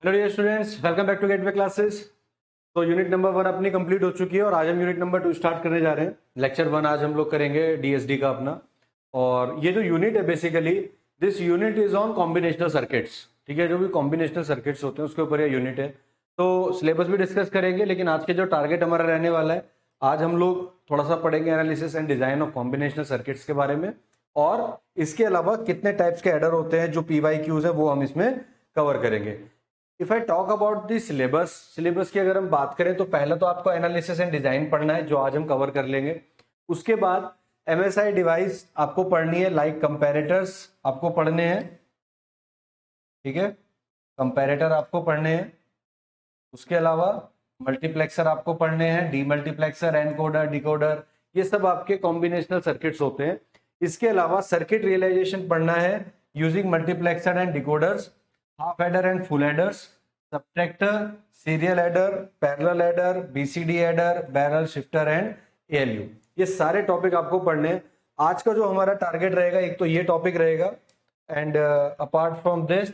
Hello dear students, welcome back to gateway classes. तो unit number 1 अपनी complete हो चुकी है और आज हम यूनिट नंबर 2 स्टार्ट करने जा रहे हैं। लेक्चर 1 आज हम लोग करेंगे डीएसडी का अपना। और ये जो यूनिट है basically this unit is on combinational circuits. ठीक है, जो भी कॉम्बिनेशनल सर्किट्स होते हैं उसके ऊपर ये यूनिट है। तो सिलेबस भी डिस्कस करेंगे, लेकिन आज के जो टारगेट हमारा रहने वाला है, आज हम लोग थोड़ा सा पढ़ेंगे analysis and design of combinational circuits के बारे में। और इसके अलावा कितने टाइप्स के एडर होते हैं, जो पीवाईक्यूज है, वो हम इसमें कवर करेंगे। If I talk about the syllabus की अगर हम बात करें तो पहले तो आपको एनालिसिस एंड डिजाइन पढ़ना है, जो आज हम कवर कर लेंगे। उसके बाद एमएसआई डिवाइस आपको पढ़नी है, लाइक कंपैरेटर्स आपको पढ़ने हैं। ठीक है, कंपैरेटर आपको पढ़ने हैं। उसके अलावा मल्टीप्लेक्सर आपको पढ़ने हैं, डीमल्टीप्लेक्सर, एनकोडर, डिकोडर, ये सब आपके कॉम्बिनेशनल सर्किट्स होते हैं। इसके अलावा सर्किट रियलाइजेशन पढ़ना है using multiplexer and decoders, half adder and full aiders, subtractor, serial adder, parallel adder, BCD adder, barrel shifter and ALU. ये सारे टॉपिक आपको पढ़ने हैं। आज का जो हमारा टारगेट रहेगा, एक तो ये टॉपिक रहेगा, एंड अपार्ट फ्रॉम दिस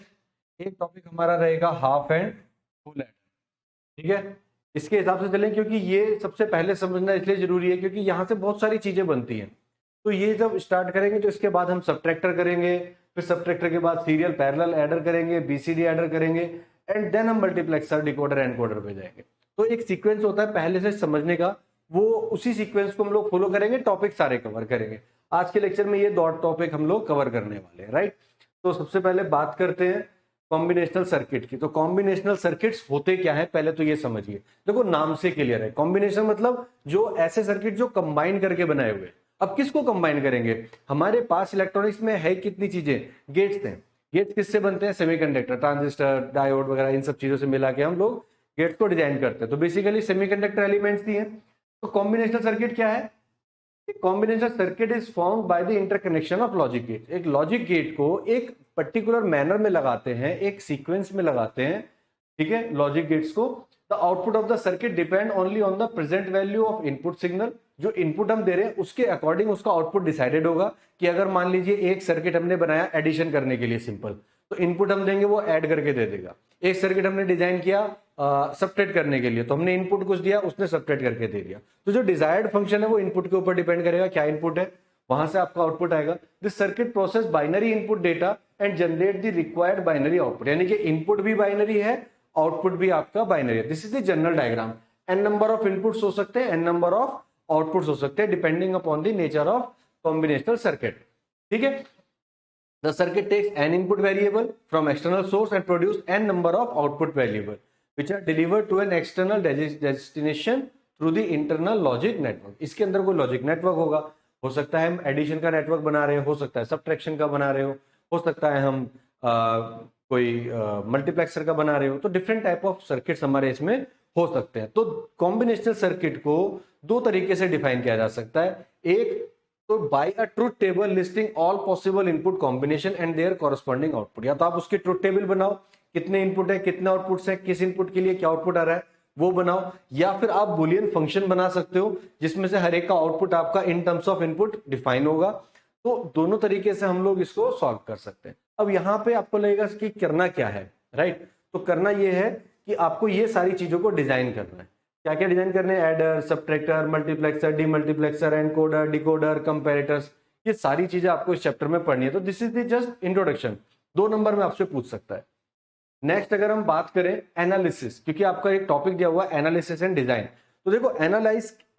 एक टॉपिक हमारा रहेगा हाफ एंड फुल एडर। ठीक है, इसके हिसाब से चलें, क्योंकि ये सबसे पहले समझना इसलिए जरूरी है क्योंकि यहाँ से बहुत सारी चीजें बनती हैं। तो ये जब स्टार्ट करेंगे तो इसके बाद हम सब्ट्रैक्टर करेंगे, फिर सब्ट्रैक्टर के बाद सीरियल पैरेलल एडर करेंगे, बीसीडी एडर करेंगे, एंड देन हम मल्टीप्लेक्सर, डिकोडर, एनकोडर पे जाएंगे। तो एक सीक्वेंस होता है पहले से समझने का, वो उसी सीक्वेंस को हम लोग फॉलो करेंगे, टॉपिक सारे कवर करेंगे। आज के लेक्चर में ये दो टॉपिक हम लोग कवर करने वाले हैं, राइट। तो सबसे पहले बात करते हैं कॉम्बिनेशनल सर्किट की। तो कॉम्बिनेशनल सर्किट्स होते क्या है, पहले तो ये समझिए। देखो, नाम से क्लियर है, कॉम्बिनेशन मतलब जो ऐसे सर्किट जो कंबाइन करके बनाए हुए। अब किसको कंबाइन करेंगे? हमारे पास इलेक्ट्रॉनिक्स में है कितनी चीजें, गेट्स हैं। गेट्स किससे बनते हैं? सेमीकंडक्टर, ट्रांजिस्टर, डायोड वगैरह, इन सब चीजों से मिला के हम लोग गेट्स को डिजाइन करते हैं। तो बेसिकली सेमीकंडक्टर एलिमेंट्स दिए। तो कॉम्बिनेशनल सर्किट क्या है? Combination circuit is form by the interconnection of logic gate. एक लॉजिक गेट को एक पर्टिकुलर मैनर में लगाते हैं, एक सीक्वेंस में लगाते हैं। ठीक है, लॉजिक गेट्स को। The output of the circuit depend only on the present value of input signal. जो इनपुट हम दे रहे हैं उसके अकॉर्डिंग उसका आउटपुट डिसाइडेड होगा। कि अगर मान लीजिए एक सर्किट हमने बनाया एडिशन करने के लिए, सिंपल, तो इनपुट हम देंगे, वो ऐड करके दे देगा। एक सर्किट हमने डिजाइन किया सब्ट्रैक्ट करने के लिए, तो हमने इनपुट कुछ दिया, उसने सब्ट्रैक्ट करके दे दिया। तो जो डिजायर्ड फंक्शन है वो इनपुट के ऊपर डिपेंड करेगा, क्या इनपुट है, वहां से आपका आउटपुट आएगा। This circuit process binary input data and generate the required binary output. यानी कि इनपुट भी बाइनरी है, आउटपुट भी आपका बाइनरी है। This is the general diagram. N number of inputs हो सकते हैं, एन नंबर ऑफ आउटपुट्स हो सकते हैं, depending upon the nature of combinational circuit. ठीक है, the circuit takes n input variable from external source and produce n number of output variable which are delivered to an external destination through the internal logic network. इसके अंदर कोई logic network होगा। हो सकता है हम एडिशन का network बना रहे हो सकता है सब्ट्रैक्शन का बना रहे हो सकता है हम कोई मल्टीप्लेक्सर का बना रहे हो। तो डिफरेंट टाइप ऑफ सर्किट्स हमारे इसमें हो सकते हैं। तो कॉम्बिनेशनल सर्किट को दो तरीके से डिफाइन किया जा सकता है। एक, तो by a truth table listing all possible input combination and their corresponding output. या तो आप उसकी ट्रुथ टेबल बनाओ, कितने इनपुट है, कितने आउटपुट्स है, किस इनपुट के लिए क्या आउटपुट आ रहा है, वो बनाओ। या फिर आप बुलियन फंक्शन बना सकते हो जिसमें से हर एक का आउटपुट आपका इन टर्म्स ऑफ इनपुट डिफाइन होगा। तो दोनों तरीके से हम लोग इसको सॉल्व कर सकते हैं। अब यहाँ पे आपको लगेगा कि करना क्या है, राइट। तो करना ये है कि आपको ये सारी चीजों को डिजाइन करना है। क्या क्या डिजाइन करने हैं? Adder, subtractor, multiplexer, demultiplexer, encoder, decoder, comparators, ये सारी चीजें आपको इस चैप्टर में पढ़नी है। तो this is the just introduction. 2 number में आपसे पूछ सकता है। नेक्स्ट अगर हम बात करें एनालिसिस, क्योंकि आपका एक टॉपिक दिया हुआ है एनालिसिस एंड डिजाइन। तो देखो,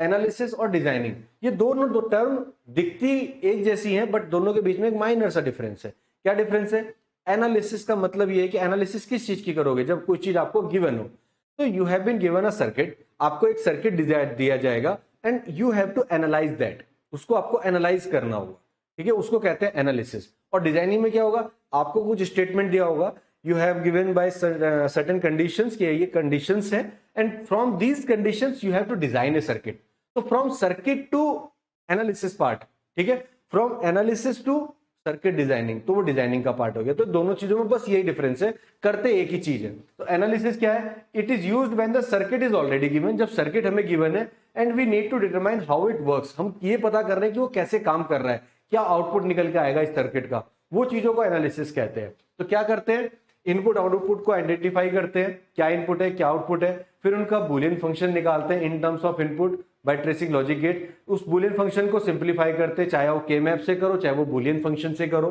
एनालिसिस और डिजाइनिंग, ये दोनों दो टर्म दिखती एक जैसी हैं, बट दोनों के बीच में एक माइनर सा डिफरेंस है। क्या डिफरेंस है? एनालिसिस का मतलब ये है कि एनालिसिस किस चीज की करोगे? जब कोई चीज आपको गिवन हो। तो you have been given a circuit, आपको एक सर्किट दिया जाएगा and you have to analyze that. उसको आपको एनालाइज करना होगा। ठीक है, उसको कहते हैं एनालिसिस। और डिजाइनिंग में क्या होगा? आपको कुछ स्टेटमेंट दिया होगा, you have given by certain conditions, कि ये कंडीशंस हैं, and from these conditions you have to design a circuit. तो from circuit to analysis part, ठीक है, from analysis to circuit designing, तो वो डिजाइनिंग का पार्ट हो गया। तो दोनों चीजों में बस यही डिफरेंस है, करते एक ही चीज है। तो एनालिसिस क्या है? It is used when the circuit is already given. जब सर्किट हमें गिवन है and we need to determine how it works, हम ये पता कर रहे हैं कि वो कैसे काम कर रहा है, क्या आउटपुट निकल के आएगा इस सर्किट का, वो चीजों को एनालिसिस कहते हैं। तो क्या करते हैं? इनपुट आउटपुट को आइडेंटिफाई करते हैं, क्या इनपुट है क्या आउटपुट है, फिर उनका बूलियन फंक्शन निकालते हैं in terms of input by tracing logic gate. उस बूलियन फंक्शन को सिंप्लीफाई करते हैं, चाहे वो के मैप से करो चाहे वो बूलियन फंक्शन से करो,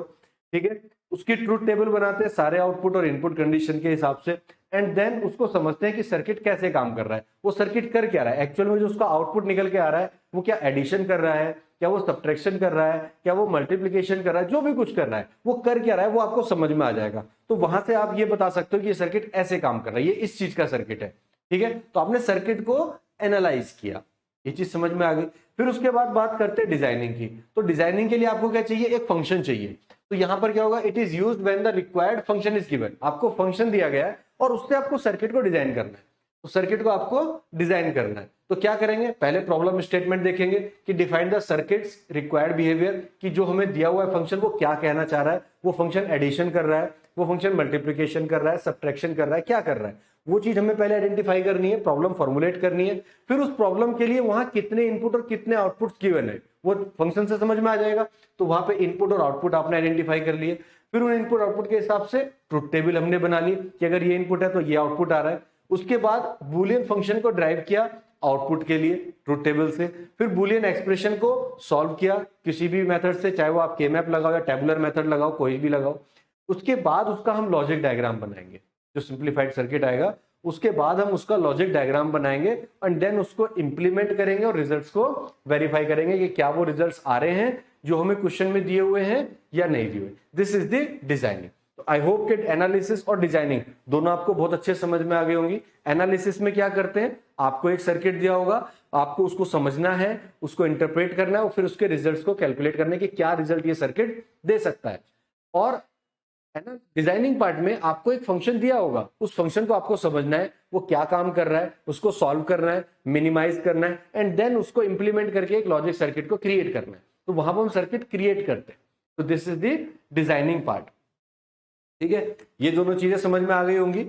ठीक है। उसकी ट्रूथ टेबल बनाते हैं सारे आउटपुट और इनपुट कंडीशन के हिसाब से, एंड देन उसको समझते हैं कि सर्किट कैसे काम कर रहा है, वो सर्किट कर क्या रहा है एक्चुअल में, जो उसका आउटपुट निकल के आ रहा है वो क्या एडिशन कर रहा है, क्या वो सब्ट्रैक्शन कर रहा है, क्या वो मल्टीप्लिकेशन कर रहा है, जो भी कुछ कर रहा है वो कर क्या रहा है वो आपको समझ में आ जाएगा। तो वहां से आप ये बता सकते हो कि ये सर्किट ऐसे काम कर रहा है, ये इस चीज का सर्किट है, ठीक है। तो आपने सर्किट को एनालाइज किया, ये चीज समझ में आ गई। फिर उसके बाद बात करते हैं डिजाइनिंग की। तो डिजाइनिंग के लिए आपको क्या चाहिए, एक फंक्शन चाहिए। तो यहां पर क्या होगा, it is used when the required function is given. आपको फंक्शन दिया गया है और उससे आपको सर्किट को डिजाइन करना है, तो सर्किट को आपको डिजाइन करना है। तो क्या करेंगे, पहले प्रॉब्लम स्टेटमेंट देखेंगे कि define the circuits required behaviour, कि जो हमें दिया हुआ है फंक्शन वो क्या कहना चाह रहा है, वो फंक्शन एडिशन कर रहा है, वो फंक्शन मल्टीप्लिकेशन कर रहा है, सब्ट्रैक्शन कर रहा है, क्या कर रहा है, वो चीज हमें पहले आइडेंटिफाई करनी है, प्रॉब्लम फॉर्मुलेट करनी है। फिर उस प्रॉब्लम के लिए वहां कितने इनपुट और कितने आउटपुट गिवन है वो फंक्शन से समझ में आ जाएगा। तो वहां पे इनपुट और आउटपुट आपने आइडेंटिफाई कर लिए। फिर उन इनपुट आउटपुट के हिसाब से ट्रुथ टेबल हमने बना ली कि अगर ये इनपुट है तो ये आउटपुट आ रहा है। उसके बाद बूलियन फंक्शन को ड्राइव किया आउटपुट के लिए ट्रुथ टेबल से। फिर बूलियन एक्सप्रेशन को सॉल्व किया किसी भी मेथड से, चाहे वो आप के मैप लगाओ या टेबुलर मेथड लगाओ, कोई भी लगाओ। उसके बाद उसका हम लॉजिक डायग्राम बनाएंगे, जो सिंप्लीफाइड सर्किट आएगा उसके बाद हम उसका लॉजिक डायग्राम बनाएंगे एंड देन उसको इंप्लीमेंट करेंगे और रिजल्ट्स को वेरीफाई करेंगे कि क्या वो रिजल्ट्स आ रहे हैं जो हमें क्वेश्चन में दिए हुए हैं या नहीं दिए हुए। This is the designing. तो आई होप कि एनालिसिस और डिजाइनिंग दोनों आपको बहुत अच्छे समझ में आ गई होंगी। एनालिसिस में क्या करते हैं, आपको एक सर्किट दिया होगा, आपको उसको समझना है, उसको इंटरप्रेट करना है और फिर उसके रिजल्ट्स को कैलकुलेट करने की क्या रिजल्ट ये सर्किट दे सकता है। और है ना, डिजाइनिंग पार्ट में आपको एक फंक्शन दिया होगा, उस फंक्शन को आपको समझना है वो क्या काम कर रहा है, उसको सॉल्व करना है, मिनिमाइज करना है एंड देन उसको इंप्लीमेंट करके एक लॉजिक सर्किट को क्रिएट करना है। तो वहां पर हम सर्किट क्रिएट करते हैं। तो this is the designing part, ठीक है। ये दोनों चीजें समझ में आ गई होंगी।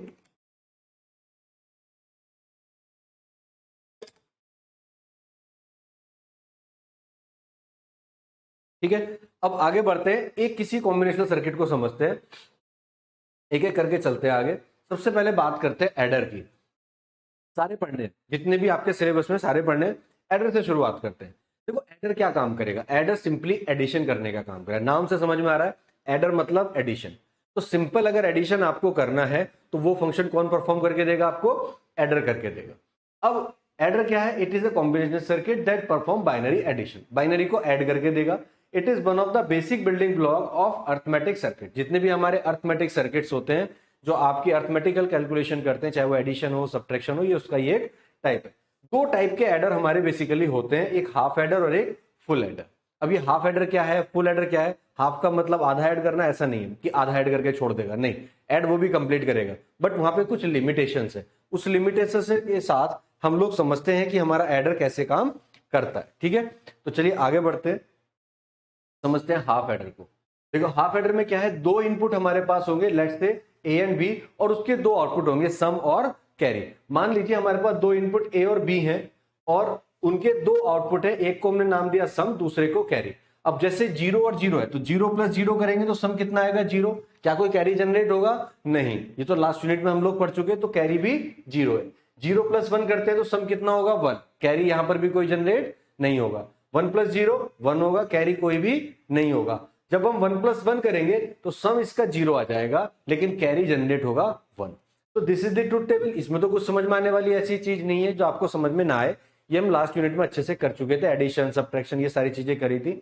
ठीक है, अब आगे बढ़ते हैं, एक किसी कॉम्बिनेशनल सर्किट को समझते हैं, एक एक करके चलते हैं आगे। सबसे पहले बात करते हैं एडर की। सारे पढ़ने, जितने भी आपके सिलेबस में सारे पढ़ने, एडर से शुरुआत करते हैं। देखो एडर क्या काम करेगा, एडर सिंपली एडिशन करने का काम करेगा। नाम से समझ में आ रहा है, एडर मतलब एडिशन। तो सिंपल अगर एडिशन आपको करना है तो वो फंक्शन कौन परफॉर्म करके देगा, आपको एडर करके देगा। अब एडर क्या है, it is a combinational circuit that perform binary addition, binary को ऐड करके देगा। It is one of the basic building block of arithmetic circuit. जितने भी हमारे अर्थमेटिक सर्किट्स होते हैं जो आपकी अर्थमेटिकल कैलकुलेशन करते हैं, चाहे वो एडिशन हो सब्ट्रैक्शन हो, ये उसका ये एक टाइप है। दो टाइप के एडर हमारे बेसिकली होते हैं, एक हाफ एडर और एक फुल एडर। अब ये हाफ एडर क्या है, फुल एडर क्या है। हाफ का मतलब आधा ऐड करना, ऐसा नहीं है कि आधा ऐड करके छोड़ देगा, नहीं, ऐड वो भी कंप्लीट करेगा, बट वहां पे कुछ लिमिटेशंस है। उस लिमिटेशन के साथ हम लोग समझते हैं कि हमारा एडर कैसे काम करता है, ठीक है। तो चलिए आगे बढ़ते हैं, समझते हैं हाफ एडर को। देखो हाफ एडर में क्या है, दो इनपुट हमारे पास होंगे, let's say A and B, और उसके दो आउटपुट होंगे सम और कैरी। मान लीजिए हमारे पास दो इनपुट ए और बी हैं और उनके दो आउटपुट है, एक को हमने नाम दिया सम, दूसरे को कैरी। अब जैसे 0 और 0 है तो 0 प्लस 0 करेंगे तो सम कितना आएगा, 0। क्या कोई कैरी जनरेट होगा, नहीं, ये तो लास्ट यूनिट में हम लोग पढ़ चुके हैं, तो कैरी भी 0 है। 0 प्लस 1 करते हैं तो सम कितना होगा, 1। कैरी यहां पर भी कोई जनरेट नहीं होगा। 1 प्लस 0 1 होगा, कैरी कोई भी नहीं होगा। जब हम 1 प्लस 1 करेंगे तो सम इसका 0 आ जाएगा, लेकिन कैरी जनरेट होगा 1। तो this is the truth table. इसमें तो कुछ समझ में आने वाली ऐसी चीज नहीं है जो आपको समझ में ना आए, ये हम लास्ट यूनिट में अच्छे से कर चुके थे, एडिशन सब्ट्रैक्शन ये सारी चीजें करी थी।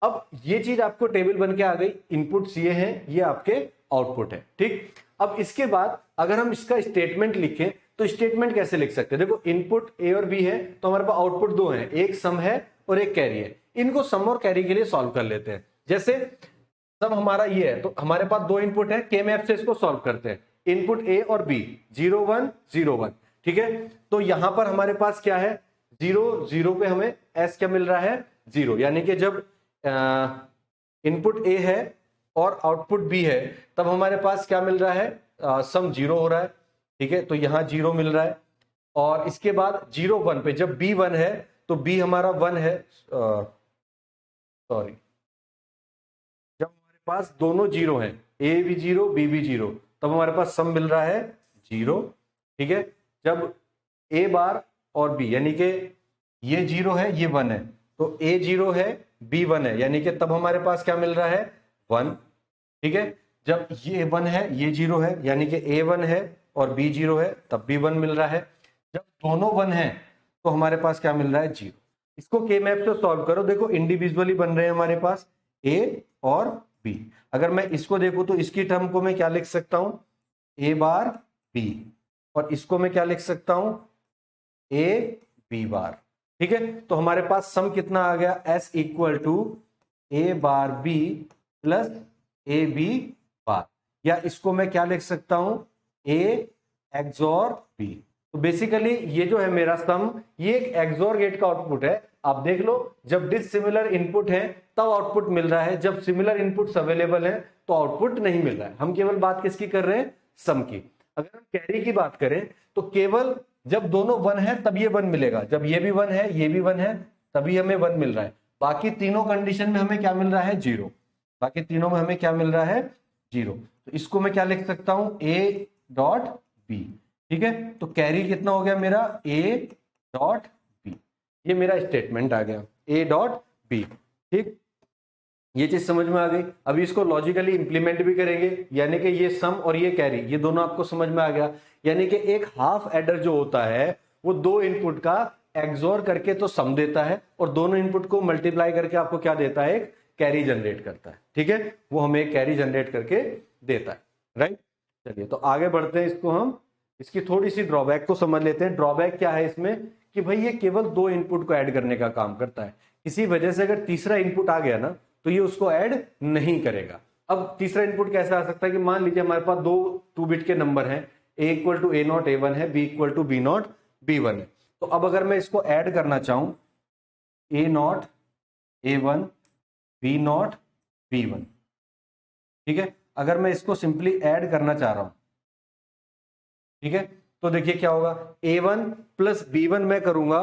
अब ये चीज आपको टेबल बन के आ गई, इनपुट्स ये हैं, ये आपके आउटपुट है, ठीक। अब इसके बाद अगर हम इसका स्टेटमेंट लिखें तो स्टेटमेंट कैसे लिख सकते हैं, देखो इनपुट ए और बी है तो हमारे पास आउटपुट दो हैं, एक सम है और एक कैरी है। इनको सम और कैरी के लिए सॉल्व कर लेते हैं। जैसे सम हमारा ये है तो हमारे पास दो इनपुट है, के मैप से इसको सॉल्व करते हैं, इनपुट ए और बी 0 1 0 1, ठीक है। तो यहां पर हमारे पास क्या है, 0 0 पे हमें एस क्या मिल रहा है, 0, यानी कि जब इनपुट ए है और आउटपुट बी है तब हमारे पास क्या मिल रहा है, सम 0 हो रहा है, ठीक है। तो यहां 0 मिल रहा है। और इसके बाद 0 1 पे जब बी 1 है तो बी हमारा 1 है, सॉरी, जब हमारे पास दोनों 0 हैं, ए भी 0 बी भी 0, तब हमारे पास सम मिल रहा है 0। ठीक है, जब ए बार और बी यानी कि ये 0 है ये 1 है, तो ए 0 है बी 1 है, यानी कि तब हमारे पास क्या मिल रहा है 1। ठीक है, जब ये 1 है ये 0 है, यानी कि ए 1 है और बी 0 है, तब भी 1 मिल रहा है। जब दोनों 1 है तो हमारे पास क्या मिल रहा है 0। इसको के मैप से सॉल्व करो, देखो इंडिविजुअली बन रहे हैं हमारे पास ए और बी। अगर मैं इसको देखूं तो इसकी टर्म को मैं क्या लिख सकता हूं, ए बार बी, और इसको मैं क्या लिख सकता हूं, ए बी बार। ठीक है, तो हमारे पास सम कितना आ गया, S equal to A bar B plus A B bar, या इसको मैं क्या लिख सकता हूं, ए एक्सॉर बी। तो बेसिकली ये जो है मेरा सम, ये एक एक्सॉर गेट का आउटपुट है। आप देख लो, जब डिसिमिलर इनपुट है तब आउटपुट मिल रहा है, जब सिमिलर इनपुट्स अवेलेबल है तो आउटपुट नहीं मिल रहा है। हम केवल बात किसकी कर रहे हैं, सम की। अगर हम कैरी की बात करें तो केवल जब दोनों 1 है तब ये 1 मिलेगा, जब ये भी 1 है ये भी 1 है तभी हमें 1 मिल रहा है। बाकी तीनों कंडीशन में हमें क्या मिल रहा है 0, बाकी तीनों में हमें क्या मिल रहा है 0। तो इसको मैं क्या लिख सकता हूं, ए डॉट बी। ठीक है, तो कैरी कितना हो गया मेरा, ए डॉट बी। ये मेरा स्टेटमेंट आ गया, ए डॉट बी। ठीक, ये चीज समझ में आ गई। अभी इसको लॉजिकली इंप्लीमेंट भी करेंगे, यानी कि ये सम और ये कैरी ये दोनों आपको समझ में आ गया। यानी कि एक हाफ एडर जो होता है वो दो इनपुट का एक्सोर करके तो सम देता है, और दोनों इनपुट को मल्टीप्लाई करके आपको क्या देता है, एक कैरी जनरेट करता है। ठीक है, वो हमें एक कैरी जनरेट करके देता है। राइट, चलिए तो आगे बढ़ते हैं। इसको हम इसकी थोड़ी सी ड्रॉबैक को समझ लेते हैं। ड्रॉबैक क्या है इसमें, कि भाई ये केवल दो इनपुट को ऐड करने का काम करता है। किसी वजह से अगर तीसरा इनपुट आ गया ना तो ये उसको ऐड नहीं करेगा। अब तीसरा इनपुट कैसे आ सकता है, कि मान लीजिए हमारे पास दो 2 बिट के नंबर हैं, A equal to A naught A one है, B equal to B naught B one है। तो अब अगर मैं इसको ऐड करना चाहूं, A naught A one B naught B one, ठीक है, अगर मैं इसको सिंपली ऐड करना चाह रहा हूं, ठीक है, तो देखिए क्या होगा, ए वन प्लस बी वन मैं करूंगा,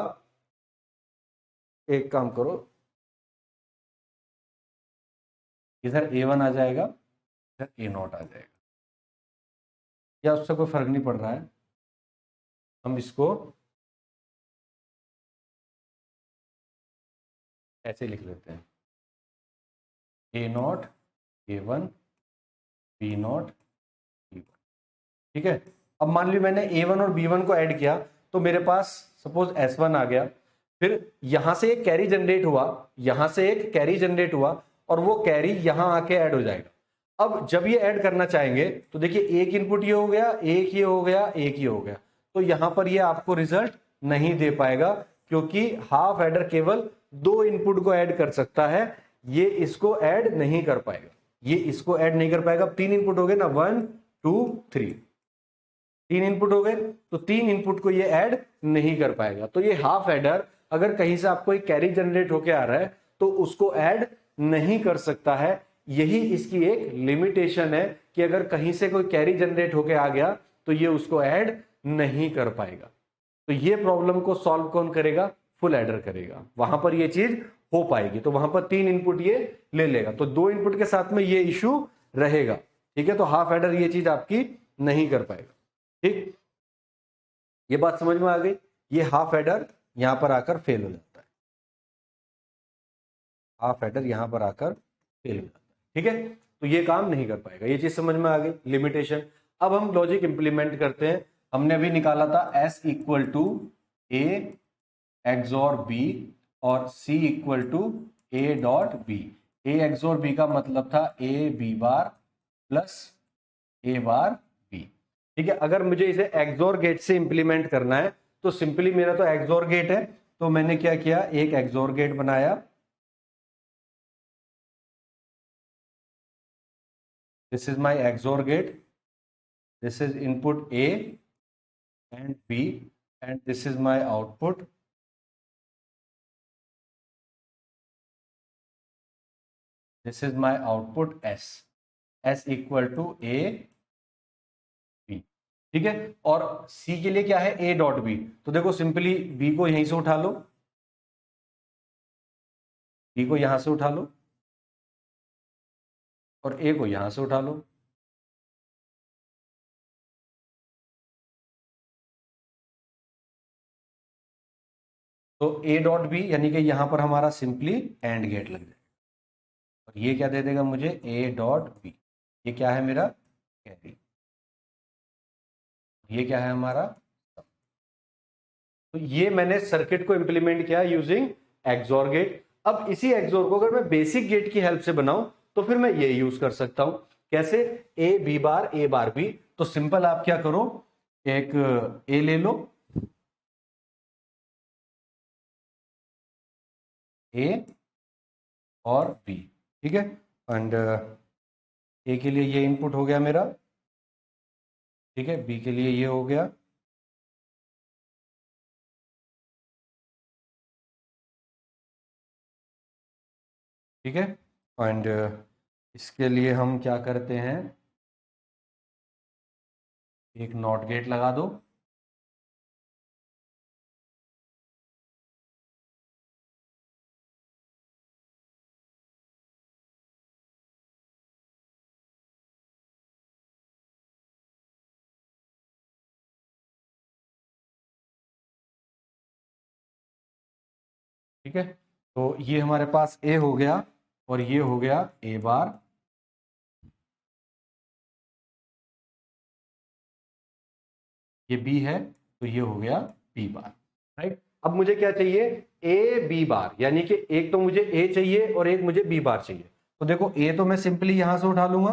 एक काम करो, इधर ए वन आ जाएगा, इधर ए नॉट आ जाएगा, या उससे कोई फर्क नहीं पड़ रहा है। हम इसको ऐसे लिख लेते हैं, A naught A one B naught B one. ठीक है, अब मान ली मैंने ए वन और बी वन को ऐड किया, तो मेरे पास सपोज एस वन आ गया, फिर यहां से एक कैरी जनरेट हुआ, यहां से एक कैरी जनरेट हुआ, और वो कैरी यहां आके ऐड हो जाएगा। अब जब ये ऐड करना चाहेंगे तो देखिए एक इनपुट ये हो गया, एक ये हो गया, एक ये हो गया, तो यहां पर ये आपको रिजल्ट नहीं दे पाएगा, क्योंकि हाफ एडर केवल दो इनपुट को ऐड कर सकता है, ये इसको ऐड नहीं कर पाएगा, ये इसको ऐड नहीं कर पाएगा। तीन इनपुट हो गए ना, 1 2 3, तीन इनपुट हो गए, तो तीन इनपुट को ये ऐड नहीं कर पाएगा। तो ये हाफ एडर अगर कहीं से आपको एक कैरी जनरेट होके आ रहा है तो उसको ऐड नहीं कर सकता है। यही इसकी एक लिमिटेशन है, कि अगर कहीं से कोई कैरी जनरेट होके आ गया तो ये उसको ऐड नहीं कर पाएगा। तो ये प्रॉब्लम को सॉल्व कौन करेगा, फुल एडर करेगा, वहां पर ये चीज हो पाएगी। तो वहां पर तीन इनपुट ये ले लेगा, तो दो इनपुट के साथ में ये इशू रहेगा। ठीक है, तो हाफ एडर ये चीज आपकी नहीं कर पाएगा। ठीक, ये बात समझ में आ गई। ये हाफ एडर यहां पर आकर फेल हो जाता है, हाफ एडर यहां पर आकर फेल हो जाता है। ठीक है, तो ये काम नहीं कर पाएगा, ये चीज समझ में आ गई, लिमिटेशन। अब हम लॉजिक इंप्लीमेंट करते हैं। हमने अभी निकाला था S equal to A XOR B और C equal to A dot B. A XOR B का मतलब था A B bar plus A bar B. ठीक है, अगर मुझे इसे एक्सोर गेट से इंप्लीमेंट करना है तो सिंपली मेरा तो एक्सोर गेट है, तो मैंने क्या किया, एक एक्सोर गेट बनाया। This is my XOR gate, this is input A and B, and this is my output. This is my output S, S equal to A B. ठीक है, और सी के लिए क्या है, ए डॉट बी। तो देखो सिंपली बी को यहीं से उठा लो, बी को यहां से उठा लो, और ए को यहां से उठा लो। तो ए डॉट बी यानी कि यहां पर हमारा सिंपली एंड गेट लग जाएगा और ये क्या दे देगा मुझे ए डॉट बी। ये क्या है मेरा कैरी, ये क्या है हमारा। तो ये मैंने सर्किट को इंप्लीमेंट किया यूजिंग एक्सोर गेट। अब इसी एक्सोर को अगर मैं बेसिक गेट की हेल्प से बनाऊं तो फिर मैं ये यूज कर सकता हूं। कैसे, ए बार बी। तो सिंपल आप क्या करो, एक ए ले लो, ए और बी, ठीक है। एंड ए के लिए ये इनपुट हो गया मेरा, ठीक है, बी के लिए ये हो गया, ठीक है। एंड इसके लिए हम क्या करते हैं, एक नॉट गेट लगा दो, ठीक है। तो ये हमारे पास ए हो गया और ये हो गया ए बार, ये बी है तो ये हो गया बी बार, राइट। अब मुझे क्या चाहिए, ए बी बार, यानी कि एक तो मुझे ए चाहिए और एक मुझे बी बार चाहिए। तो देखो ए तो मैं सिंपली यहां से उठा लूंगा,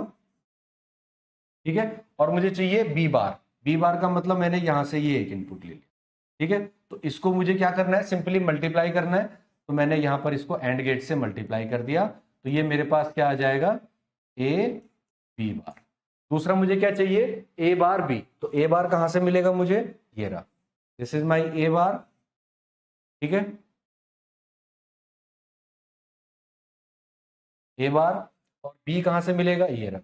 ठीक है, और मुझे चाहिए बी बार। बी बार का मतलब मैंने यहां से ये एक इनपुट ले लिया, ठीक है। तो इसको मुझे क्या करना है, सिंपली मल्टीप्लाई करना है। तो मैंने यहां पर इसको एंड गेट से मल्टीप्लाई कर दिया, तो ये मेरे पास क्या आ जाएगा, ए बी बार। दूसरा मुझे क्या चाहिए, ए बार बी। तो ए बार कहां से मिलेगा मुझे, ये रहा, दिस इज माई ए बार, ठीक है, ए बार। और बी कहां से मिलेगा, ये रहा,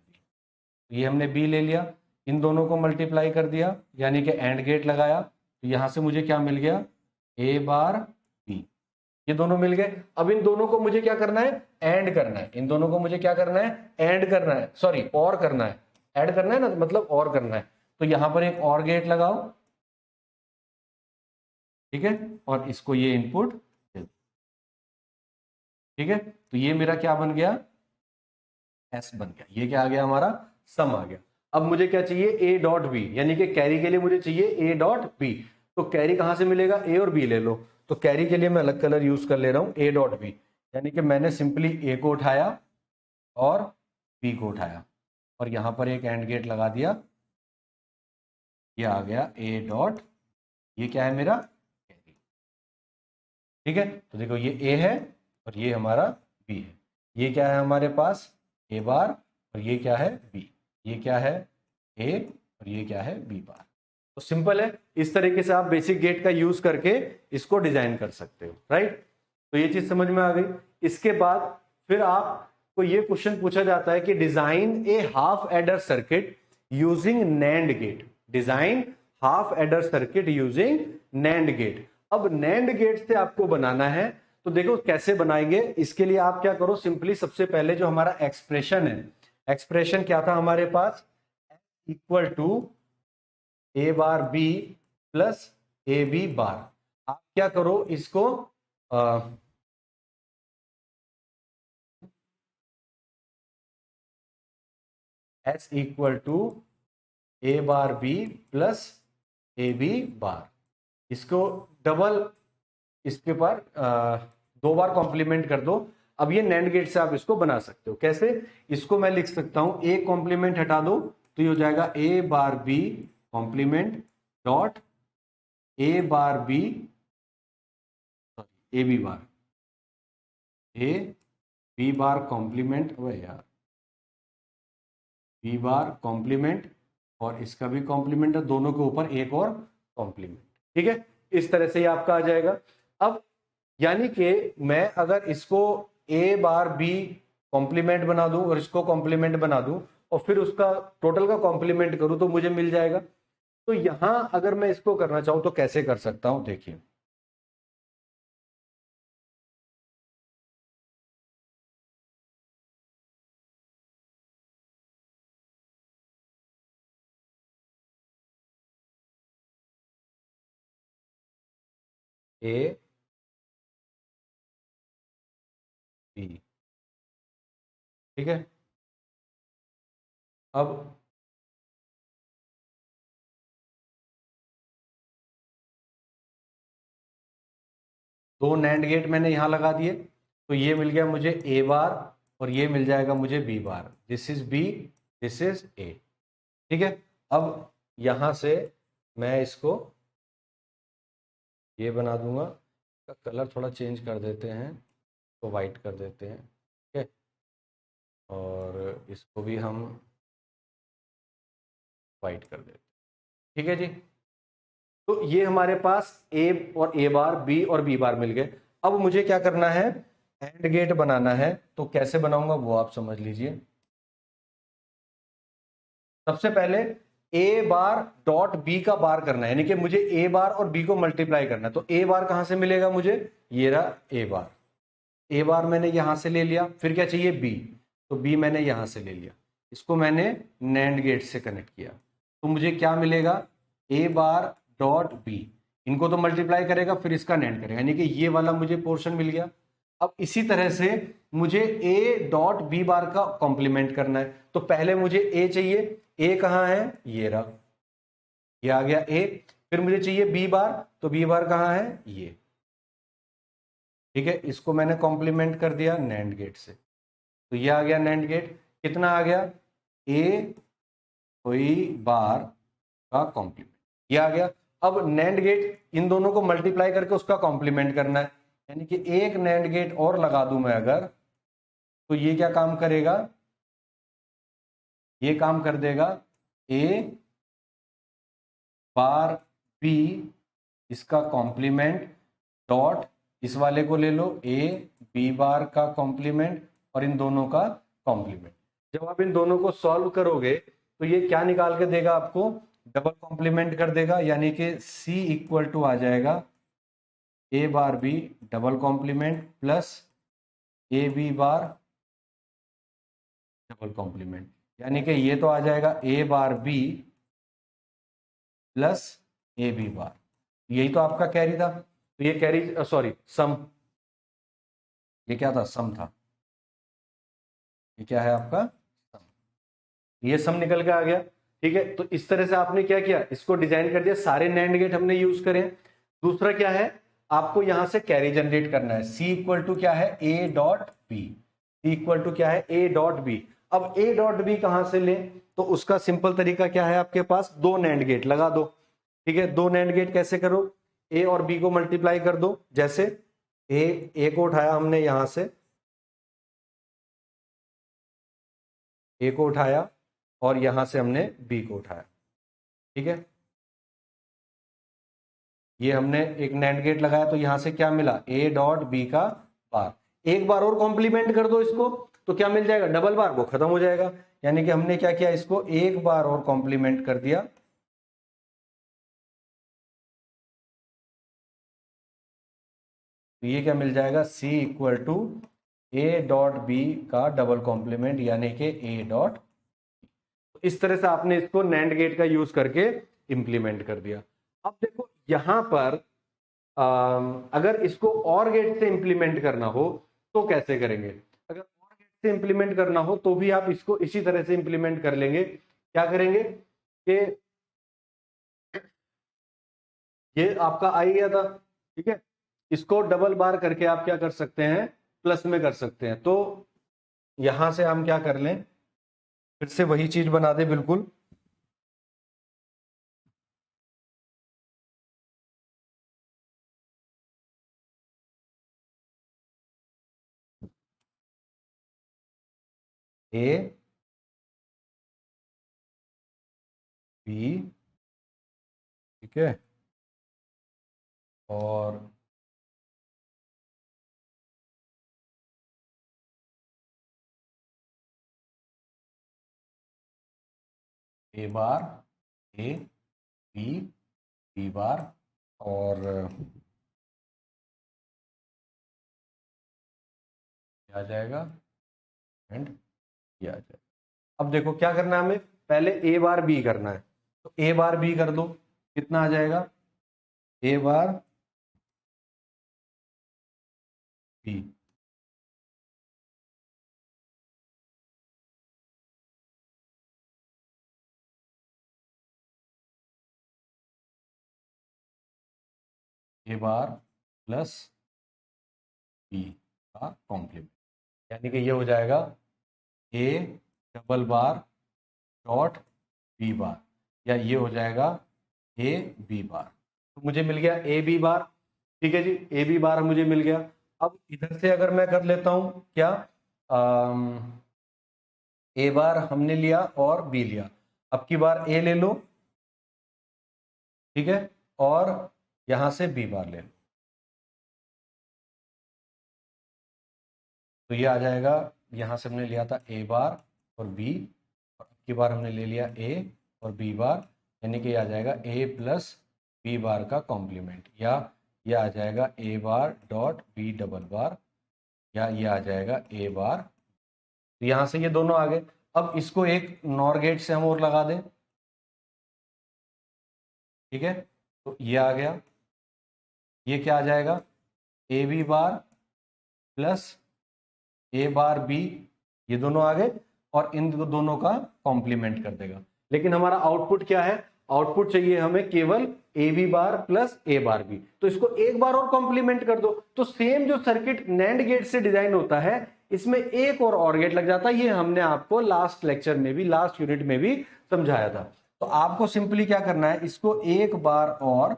ये हमने बी ले लिया, इन दोनों को मल्टीप्लाई कर दिया यानी कि एंड गेट लगाया, तो यहां से मुझे क्या मिल गया, ए बार बी। ये दोनों मिल गए। अब इन दोनों को मुझे क्या करना है, एंड करना है। इन दोनों को मुझे क्या करना है, एंड करना है, सॉरी और करना है। ऐड करना है ना, मतलब और करना है। तो यहां पर एक और गेट लगाओ, ठीक है, और इसको ये इनपुट दे दो, ठीक है। तो ये मेरा क्या बन गया, एस बन गया। ये क्या आ गया हमारा, सम आ गया। अब मुझे क्या चाहिए, ए डॉट बी, यानी कि कैरी के लिए मुझे चाहिए ए डॉट बी। तो कैरी कहां से मिलेगा, ए और बी ले लो। तो कैरी के लिए मैं अलग कलर यूज कर ले रहा हूं, ए डॉट बी, यानी कि मैंने सिंपली ए को उठाया और बी को उठाया और यहां पर एक एंड गेट लगा दिया, ये आ गया ए डॉट, ये क्या है मेरा कैरी, ठीक है। तो देखो ये ए है और ये हमारा बी है। ये क्या है हमारे पास, ए बार, और ये क्या है बी। ये क्या है ए और ये क्या है बी बार। तो सिंपल है, इस तरीके से आप बेसिक गेट का यूज करके इसको डिजाइन कर सकते हो, राइट। तो ये चीज समझ में आ गई। इसके बाद फिर आपको ये क्वेश्चन पूछा जाता है कि design a half adder circuit using NAND gate. Design half adder circuit using NAND gate. अब नैंड गेट से आपको बनाना है, तो देखो कैसे बनाएंगे। इसके लिए आप क्या करो, सिंपली सबसे पहले जो हमारा एक्सप्रेशन है, एक्सप्रेशन क्या था हमारे पास, equal to A bar B plus A B bar. आप क्या करो इसको S equal to A bar B plus A B bar, इसको डबल, इसके ऊपर दो बार कॉम्प्लीमेंट कर दो। अब ये नैंड गेट से आप इसको बना सकते हो। कैसे, इसको मैं लिख सकता हूं, ए कॉम्प्लीमेंट हटा दो तो ये हो जाएगा A bar B complement dot A bar B, sorry A B bar, A B bar complement, अबे यार, बी बार कॉम्प्लीमेंट और इसका भी कॉम्प्लीमेंट है, दोनों के ऊपर एक और कॉम्प्लीमेंट, ठीक है। इस तरह से ये आपका आ जाएगा। अब यानी कि मैं अगर इसको ए बार बी कॉम्प्लीमेंट बना दूं और इसको कॉम्प्लीमेंट बना दूं और फिर उसका टोटल का कॉम्प्लीमेंट करूं तो मुझे मिल जाएगा। तो यहां अगर मैं इसको करना चाहूं तो कैसे कर सकता हूं, देखिए, ए बी। ठीक है, अब दो नैंड गेट मैंने यहां लगा दिए, तो ये मिल गया मुझे ए बार और ये मिल जाएगा मुझे B bar. This is B, this is A. ठीक है, अब यहां से मैं इसको ये बना दूंगा, कलर थोड़ा चेंज कर देते हैं, तो वाइट कर देते हैं। ठीक है, और इसको भी हम वाइट कर देते हैं। ठीक है जी, तो ये हमारे पास ए और ए बार, बी और बी बार मिल गए। अब मुझे क्या करना है, एंड गेट बनाना है। तो कैसे बनाऊंगा वो आप समझ लीजिए। सबसे पहले ए बार डॉट बी का बार करना है, यानी कि मुझे ए बार और बी को मल्टीप्लाई करना है। तो ए बार कहां से मिलेगा मुझे, ये रहा ए बार। ए बार मैंने यहां से ले लिया, फिर क्या चाहिए बी, तो बी मैंने यहां से ले लिया, इसको मैंने नैंड गेट से कनेक्ट किया। तो मुझे क्या मिलेगा, ए बार डॉट बी, इनको तो मल्टीप्लाई करेगा फिर इसका नैंड करेगा, यानी कि ये वाला मुझे पोर्शन मिल गया। अब इसी तरह से मुझे ए डॉट बी बार का कॉम्प्लीमेंट करना है। तो पहले मुझे ए चाहिए, ए कहां है, ये रहा, ये आ गया ए। फिर मुझे चाहिए बी बार, तो बी बार कहां है, ये। ठीक है, इसको मैंने कॉम्प्लीमेंट कर दिया नैंड गेट से, तो ये आ गया नैंड गेट। कितना आ गया, ए कोई बार का कॉम्प्लीमेंट, ये आ गया। अब नैंड गेट इन दोनों को मल्टीप्लाई करके उसका कॉम्प्लीमेंट करना है, यानी कि एक नैंड गेट और लगा दूं मैं अगर, तो ये क्या काम करेगा, ये काम कर देगा ए बार बी, इसका कॉम्प्लीमेंट डॉट, इस वाले को ले लो ए बी बार का कॉम्प्लीमेंट और इन दोनों का कॉम्प्लीमेंट। जब आप इन दोनों को सॉल्व करोगे तो ये क्या निकाल के देगा आपको, डबल कॉम्प्लीमेंट कर देगा, यानी कि C इक्वल टू आ जाएगा A bar B double complement plus A B bar double complement, यानी कि ये तो आ जाएगा A bar B plus A B bar. यही तो आपका कैरी था, तो ये कैरी सॉरी सम, ये क्या था, सम था। ये क्या है आपका सम, ये सम निकल के आ गया। ठीक है, तो इस तरह से आपने क्या किया, इसको डिजाइन कर दिया, सारे नैंड गेट हमने यूज करें। दूसरा क्या है, आपको यहां से कैरी जनरेट करना है। C इक्वल टू क्या है, A dot B, C equal to क्या है, ए डॉट बी। अब ए डॉट बी कहां से लें, तो उसका सिंपल तरीका क्या है, आपके पास दो नैंड गेट लगा दो। ठीक है, दो नैंड गेट कैसे करो, ए और बी को मल्टीप्लाई कर दो। जैसे ए को उठाया हमने यहां से, ए को उठाया और यहां से हमने बी को उठाया। ठीक है, ये हमने एक नैंड गेट लगाया, तो यहां से क्या मिला, ए डॉट बी का बार। एक बार और कॉम्प्लीमेंट कर दो इसको, तो क्या मिल जाएगा, डबल बार, वो खत्म हो जाएगा। यानी कि हमने क्या किया, इसको एक बार और कॉम्प्लीमेंट कर दिया, तो ये क्या मिल जाएगा, C equal to A dot B का डबल कॉम्प्लीमेंट, यानी कि ए डॉट। इस तरह से आपने इसको नैंड गेट का यूज करके इंप्लीमेंट कर दिया। अब देखो यहां पर अगर इसको और गेट से इंप्लीमेंट करना हो तो कैसे करेंगे। अगर और गेट से इंप्लीमेंट करना हो तो भी आप इसको इसी तरह से इंप्लीमेंट कर लेंगे। क्या करेंगे कि ये आपका आ ही गया था, ठीक है, इसको डबल बार करके आप क्या कर सकते हैं, प्लस में कर सकते हैं। तो यहां से हम क्या कर लें, फिर से वही चीज बना दे बिल्कुल। ए बी, ठीक है, और ए bar, A B, B bar, और आ जाएगा एंड ये आ जाएगा। अब देखो क्या करना है हमें, पहले ए बार बी करना है, तो ए बार बी कर दो, कितना आ जाएगा, A bar B. A bar plus B का कॉम्प्लीमेंट, यानी कि ये हो जाएगा A double bar dot B bar, या ये हो जाएगा ए बी बार। तो मुझे मिल गया ए बी बार, ठीक है जी, ए बी बार मुझे मिल गया। अब इधर से अगर मैं कर लेता हूं क्या, ए बार हमने लिया और बी लिया, अब की बार ए ले लो, ठीक है, और यहां से बी बार ले लो, तो ये आ जाएगा, यहां से हमने लिया था ए बार और बी, और अब की बार हमने ले लिया ए और बी बार, यानी कि ये आ जाएगा ए प्लस बी बार का कॉम्प्लीमेंट, या ये आ जाएगा A bar dot B double बार, या ये आ जाएगा ए बार। तो यहां से ये दोनों आ गए। अब इसको एक नॉर गेट से हम और लगा दें, ठीक है, तो ये आ गया, ये क्या आ जाएगा, A B bar plus A bar B, ये दोनों आ गए, और इन दोनों का कॉम्प्लीमेंट कर देगा। लेकिन हमारा आउटपुट क्या है, आउटपुट चाहिए हमें केवल A B bar plus A bar B, तो इसको एक बार और कॉम्प्लीमेंट कर दो। तो सेम जो सर्किट नैंड गेट से डिजाइन होता है, इसमें एक और गेट लग जाता है। ये हमने आपको लास्ट लेक्चर में भी, लास्ट यूनिट में भी समझाया था। तो आपको सिंपली क्या करना है, इसको एक बार और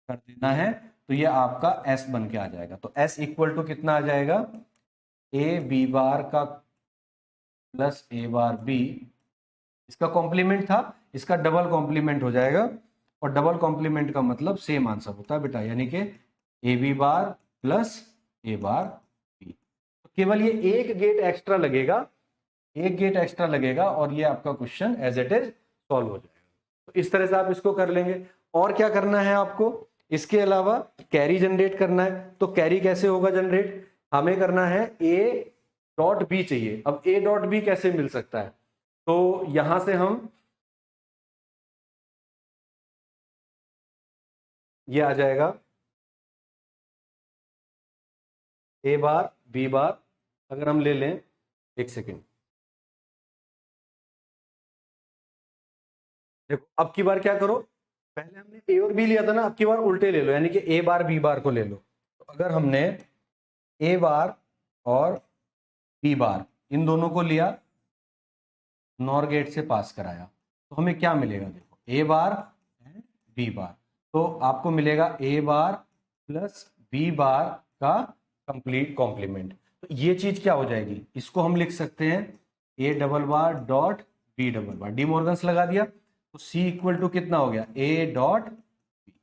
कर देना है, तो ये आपका S बन के आ जाएगा। तो S इक्वल टू कितना आ जाएगा, ए बी बार का प्लस ए बार बी, इसका कॉम्प्लीमेंट था, इसका डबल कॉम्प्लीमेंट हो जाएगा, और डबल कॉम्प्लीमेंट का मतलब सेम आंसर होता है बेटा, यानी कि A B bar plus A bar B. तो केवल ये एक गेट एक्स्ट्रा लगेगा, एक गेट एक्स्ट्रा लगेगा, और ये आपका question as it is solve हो जाएगा। तो इस तरह से आप इसको कर लेंगे। और क्या करना है आपको, इसके अलावा कैरी जनरेट करना है। तो कैरी कैसे होगा जनरेट, हमें करना है ए डॉट बी चाहिए। अब ए डॉट बी कैसे मिल सकता है, तो यहां से हम, ये आ जाएगा ए बार बी बार, अगर हम ले लें, एक सेकेंड, देखो अब की बार क्या करो, पहले हमने ए और बी लिया था ना, अब की बार उल्टे ले लो, यानी कि ए बार बी बार को ले लो। तो अगर हमने ए बार और बी बार इन दोनों को लिया, नॉर गेट से पास कराया, तो हमें क्या मिलेगा, देखो A bar and B bar, तो आपको मिलेगा ए बार प्लस बी बार का कंप्लीट कॉम्प्लीमेंट। तो ये चीज क्या हो जाएगी, इसको हम लिख सकते हैं A double bar dot B double bar, De Morgan's लगा दिया, तो सी इक्वल टू कितना हो गया, ए डॉट बी।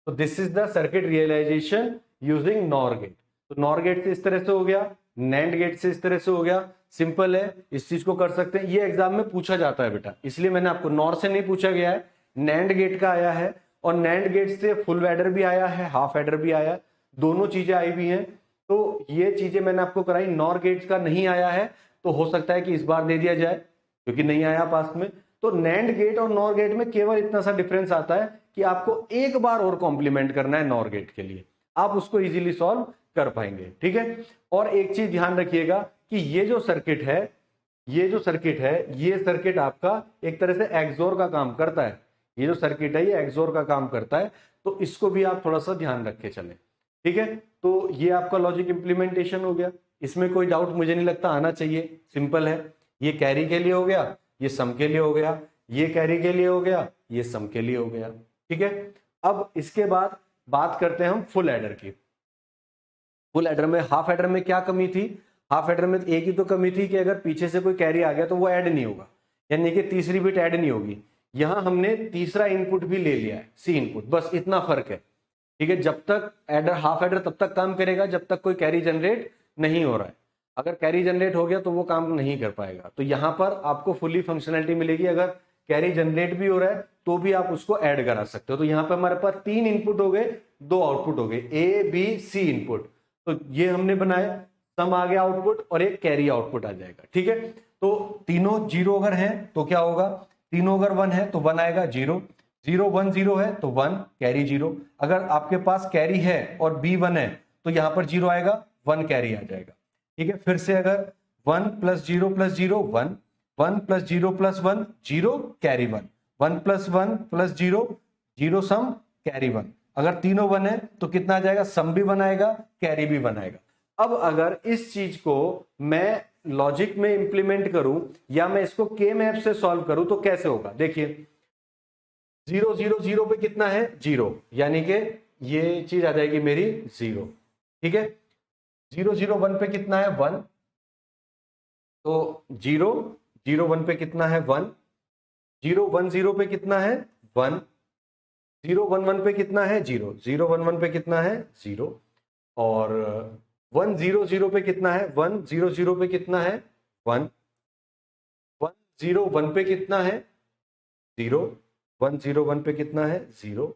तो this is the circuit realization using NOR gate. तो नॉर गेट से इस तरह से हो गया, नैंड गेट से इस तरह से हो गया, सिंपल है, इस चीज को कर सकते हैं। ये एग्जाम में पूछा जाता है बेटा, इसलिए मैंने आपको, नॉर से नहीं पूछा गया है, नैंड गेट का आया है, और नैंड गेट से फुल एडर भी आया है, हाफ एडर भी आया है, दोनों चीजें आई हुई हैं। तो ये चीजें मैंने आपको कराई। नॉर गेट का नहीं आया है, तो हो सकता है कि इस बार दे दिया जाए, क्योंकि नहीं आया पास में। तो नैंड गेट और नॉर गेट में केवल इतना सा डिफरेंस आता है कि आपको एक बार और कॉम्प्लीमेंट करना है नॉर गेट के लिए, आप उसको इजीली सॉल्व कर पाएंगे, ठीक है। और एक चीज ध्यान रखिएगा कि ये जो सर्किट है, ये जो सर्किट है, ये सर्किट आपका एक तरह से एक्सोर का काम करता है। ये जो सर्किट है, ये एक्सोर का काम करता है, तो इसको भी आप थोड़ा सा ध्यान रख के चले, ठीक है। तो ये आपका लॉजिक इंप्लीमेंटेशन हो गया, इसमें कोई डाउट मुझे नहीं लगता आना चाहिए, सिंपल है। ये कैरी के लिए हो गया, ये सम के लिए हो गया, ये कैरी के लिए हो गया, ये सम के लिए हो गया, ठीक है। अब इसके बाद बात करते हैं हम फुल एडर की। फुल एडर में, हाफ एडर में क्या कमी थी, हाफ एडर में एक ही तो कमी थी कि अगर पीछे से कोई कैरी आ गया तो वो ऐड नहीं होगा, यानी कि तीसरी बिट ऐड नहीं होगी। यहां हमने तीसरा इनपुट भी ले लिया है, सी इनपुट, बस इतना फर्क है, ठीक है। जब तक एडर, हाफ एडर तब तक काम करेगा जब तक कोई कैरी जनरेट नहीं हो रहा है। अगर कैरी जनरेट हो गया तो वो काम नहीं कर पाएगा। तो यहां पर आपको फुली फंक्शनलिटी मिलेगी। अगर कैरी जनरेट भी हो रहा है तो भी आप उसको ऐड करा सकते हो। तो यहाँ पे हमारे पास 3 इनपुट हो गए, 2 आउटपुट हो गए, ए बी सी इनपुट। तो ये हमने बनाए, सम आ गया आउटपुट, और एक कैरी आउटपुट आ जाएगा, ठीक है। तो तीनों जीरो अगर हैं तो क्या होगा, तीनों अगर 1 है तो 1 आएगा, 0 0 1 0 है तो 1 कैरी 0। अगर आपके पास कैरी है और बी 1 है तो यहां पर 0 आएगा, 1 कैरी आ जाएगा, ठीक है। फिर से अगर 1 plus 0 plus 0 1, 1 plus 0 plus 1 0 carry 1, 1 plus 1 plus 0 0 सम कैरी 1। अगर तीनों 1 है तो कितना आ जाएगा, सम भी बनाएगा कैरी भी बनाएगा। अब अगर इस चीज को मैं लॉजिक में इंप्लीमेंट करूं या मैं इसको के मैप से सॉल्व करूं तो कैसे होगा, देखिए 0 0 0 पे कितना है 0, यानी कि ये चीज आ जाएगी मेरी 0, ठीक है। 0 0 1 पे कितना है 1, तो 0 0 1 पे कितना है 1, 0 1 0 पे कितना है 1, 0 1 1 पे कितना है 0, 0 1 1 पे कितना है 0, और 1 0 0 पे कितना है 1, 0 0 पे कितना है 1, 1 0 1 पे कितना है 0, 1 0 1 पे कितना है 0,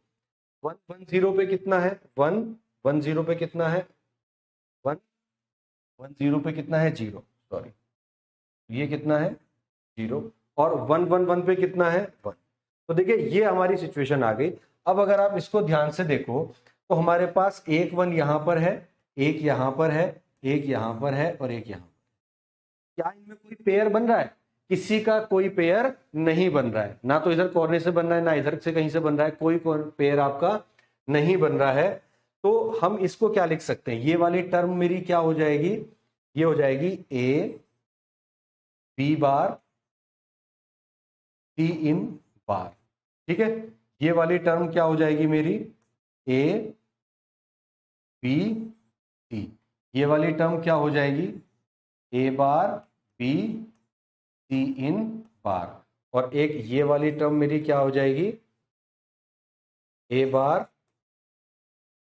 1 1 0 पे कितना है 1, 1 0 पे कितना है 1, 1 0 पे कितना है 0, सॉरी ये कितना है 0, और 1 1 1 पे कितना है 1। तो देखिए ये हमारी सिचुएशन आ गई। अब अगर आप इसको ध्यान से देखो तो हमारे पास एक 1 यहां पर है, एक यहां पर है, एक यहां पर है और एक यहां पर। क्या इनमें कोई पेयर बन रहा है, किसी का कोई पेयर नहीं बन रहा है, ना तो इधर कोने से बन रहा है ना इधर से कहीं से बन रहा है, कोई पेयर आपका नहीं बन रहा है। तो हम इसको क्या लिख सकते हैं, ये वाली टर्म मेरी क्या हो जाएगी, ये हो जाएगी ए बी बार सी इन बार, ठीक है। ये वाली टर्म क्या हो जाएगी मेरी ए बी सी, ये वाली टर्म क्या हो जाएगी ए बार बी सी इन बार, और एक ये वाली टर्म मेरी क्या हो जाएगी ए बार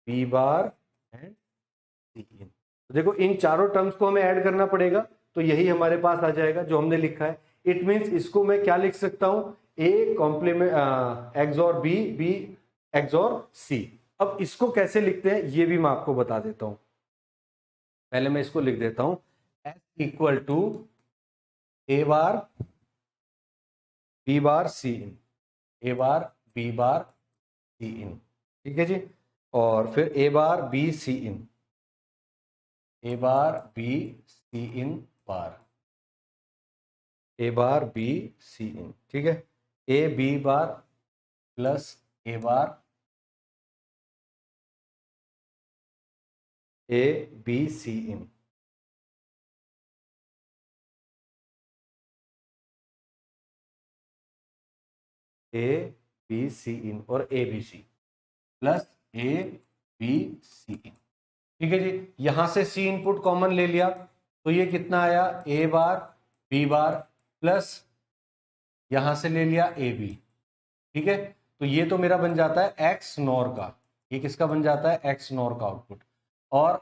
बी बार एंड सी इन। तो देखो इन चारों टर्म्स को हमें ऐड करना पड़ेगा, तो यही हमारे पास आ जाएगा जो हमने लिखा है। इट मींस इसको मैं क्या लिख सकता हूं, A complement XOR B, B XOR C. अब इसको कैसे लिखते हैं ये भी मैं आपको बता देता हूं। पहले मैं इसको लिख देता हूं S equal to A bar B bar C in, A bar B bar C in, ठीक है जी। और फिर A bar B C in, A bar B C in bar, A bar B C in, ठीक है। A B bar plus A bar A B C in, A B C in और A B C plus A B C in, ठीक है जी। यहां से सी input common ले लिया तो ये कितना आया ए बार बी बार प्लस यहां से ले लिया ए बी, ठीक है। तो ये तो मेरा बन जाता है एक्स नॉर का, ये किसका बन जाता है एक्स नॉर का आउटपुट, और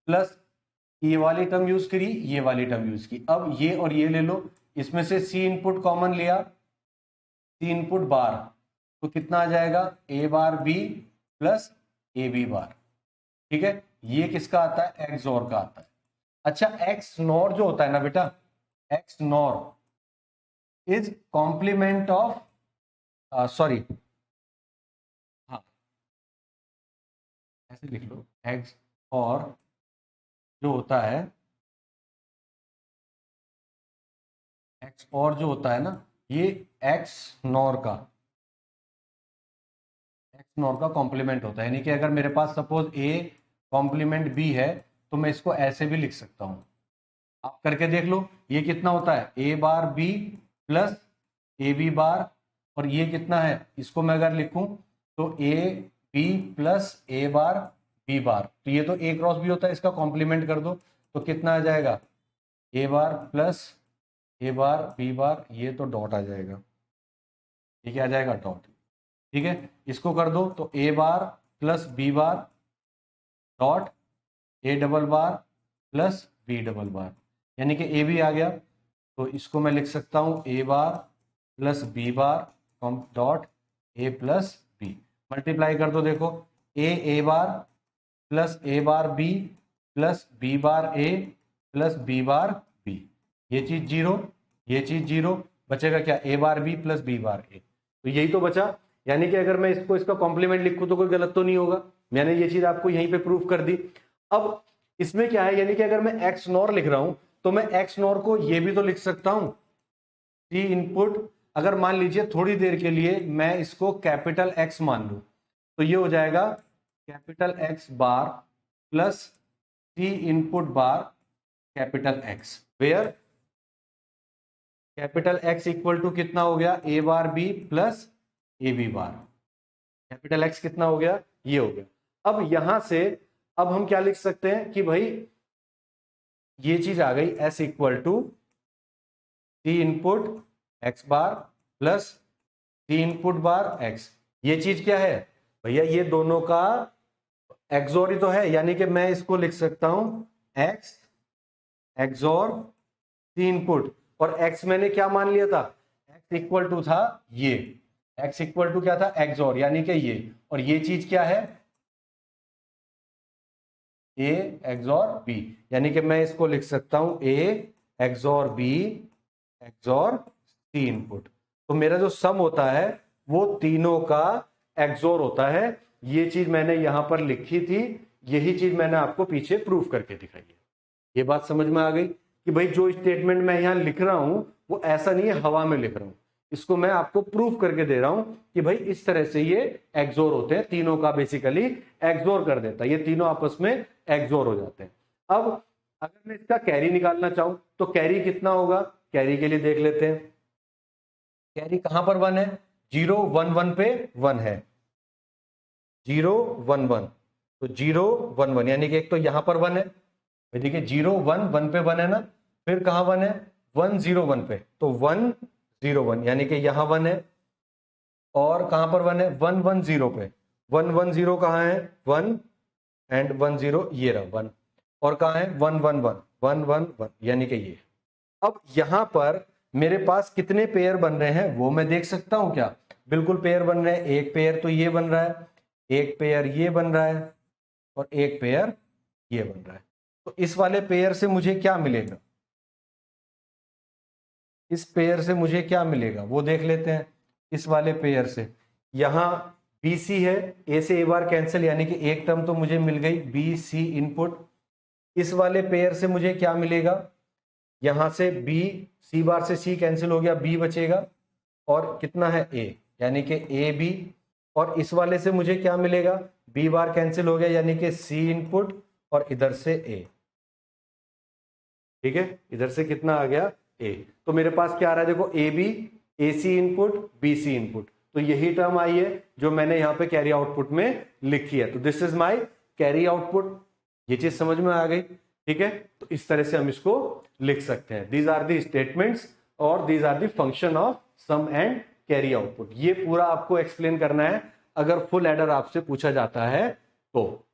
प्लस ये वाली टर्म यूज करी, ये वाली टर्म यूज की। अब ये और ये ले लो, इसमें से सी इनपुट कॉमन लिया, सी इनपुट बार, तो कितना आ जाएगा A bar B plus A B bar, ठीक है। ये किसका आता है एक्स नॉर का आता है। अच्छा एक्स नॉर जो होता है ना बेटा, X NOR is complement of sorry, हाँ ऐसे लिख लो, एक्स और जो होता है, एक्स और जो होता है ना ये एक्स नॉर का, एक्स नॉर का कॉम्प्लीमेंट होता है। यानी कि अगर मेरे पास सपोज ए कॉम्प्लीमेंट बी है तो मैं इसको ऐसे भी लिख सकता हूं, आप करके देख लो। ये कितना होता है A bar B plus A B bar, और ये कितना है, इसको मैं अगर लिखूं तो A B plus A bar B bar, तो ये तो ए क्रॉस बी होता है, इसका कॉम्प्लीमेंट कर दो तो कितना आ जाएगा A bar plus A bar B बार, ये तो डॉट आ जाएगा, ये क्या आ जाएगा डॉट, ठीक है। इसको कर दो तो A bar plus B bar dot A double bar plus B double bar, यानी कि ए भी आ गया। तो इसको मैं लिख सकता हूं A bar plus B bar dot A plus B, multiply कर दो, देखो A bar plus A bar B plus B bar A plus B bar B, ये चीज जीरो, ये चीज जीरो, बचेगा क्या A bar B plus B bar A, तो यही तो बचा। यानी कि अगर मैं इसको इसका कॉम्प्लीमेंट लिखूं तो कोई गलत तो नहीं होगा, मैंने ये चीज आपको यहीं पे प्रूफ कर दी। अब इसमें क्या है, यानी कि अगर मैं एक्स नॉर लिख रहा हूं तो मैं एक्स नॉर को ये भी तो लिख सकता हूं सी इनपुट, अगर मान लीजिए थोड़ी देर के लिए मैं इसको कैपिटल एक्स मान लूं तो ये हो जाएगा capital X bar plus C input bar capital X, where capital X equal to कितना हो गया, A bar B plus A B bar. Capital X कितना हो गया, ये हो गया। अब यहां से अब हम क्या लिख सकते हैं कि भाई ये चीज आ गई S equal to C input X bar plus C input bar X. ये चीज क्या है भैया, ये दोनों का एक्सोर ही तो है, यानी कि मैं इसको लिख सकता हूं एक्स एक्सोर सी इनपुट, और एक्स मैंने क्या मान लिया था, एक्स इक्वल टू था ये, एक्स इक्वल टू क्या था, एक्सोर यानी कि ये, और ये चीज क्या है ए एक्सोर बी, यानी कि मैं इसको लिख सकता हूं ए एक्सोर बी एक्सोर सी इनपुट। तो मेरा जो सम होता है वो तीनों का एक्सोर होता है। ये चीज मैंने यहां पर लिखी थी, यही चीज मैंने आपको पीछे प्रूफ करके दिखाई है। ये बात समझ में आ गई कि भाई जो स्टेटमेंट मैं यहां लिख रहा हूं वो ऐसा नहीं है हवा में लिख रहा हूं, इसको मैं आपको प्रूफ करके दे रहा हूं कि भाई इस तरह से ये एक्सोर होते हैं, तीनों का बेसिकली एक्सोर कर देता है, ये तीनों आपस में एक्सोर हो जाते हैं। अब अगर मैं इसका कैरी निकालना चाहूं तो कैरी कितना होगा, कैरी के लिए देख लेते हैं। कैरी कहां पर 1 है, 0 1 1 पे 1 है, 0 1 1, तो 0 1 1 यानी कि एक तो यहां पर 1 है, देखिए 0 1 1 पे 1 है ना, फिर कहां 1 है 1 0 1 पे, तो 1 0 1 यानी कि यहां 1 है, और कहां पर 1 है 1 1 0 पे, 1 1 0 कहां है 1 एंड 1 0 ये रहा 1, और कहां है 1 1 1 1 1 1 यानी कि ये। अब यहां पर मेरे पास कितने पेयर बन रहे हैं वो मैं देख सकता हूं क्या, बिल्कुल पेयर बन रहे हैं, एक पेयर तो ये बन रहा है, एक पेयर ये बन रहा है, और एक पेयर ये बन रहा है। तो इस वाले पेयर से मुझे क्या मिलेगा, इस पेयर से मुझे क्या मिलेगा वो देख लेते हैं। इस वाले पेयर से यहां बी सी है, ए से ए बार कैंसिल यानी कि एक टर्म तो मुझे मिल गई बी सी इनपुट। इस वाले पेयर से मुझे क्या मिलेगा, यहां से बी सी बार से सी कैंसिल हो गया, बी बचेगा, और कितना है ए यानी कि ए बी, और इस वाले से मुझे क्या मिलेगा, बी बार कैंसिल हो गया यानी कि सी इनपुट, और इधर से ए, ठीक है, इधर से कितना आ गया ए। तो मेरे पास क्या आ रहा है देखो, A B, A C input B C input, तो यही टर्म आई है जो मैंने यहां पे कैरी आउटपुट में लिखी है। तो this is my carry output, ये चीज समझ में आ गई, ठीक है। तो इस तरह से हम इसको लिख सकते हैं, दीज आर दी स्टेटमेंट्स और these are the function of sum and carry output. ये पूरा आपको एक्सप्लेन करना है अगर फुल एडर आपसे पूछा जाता है तो,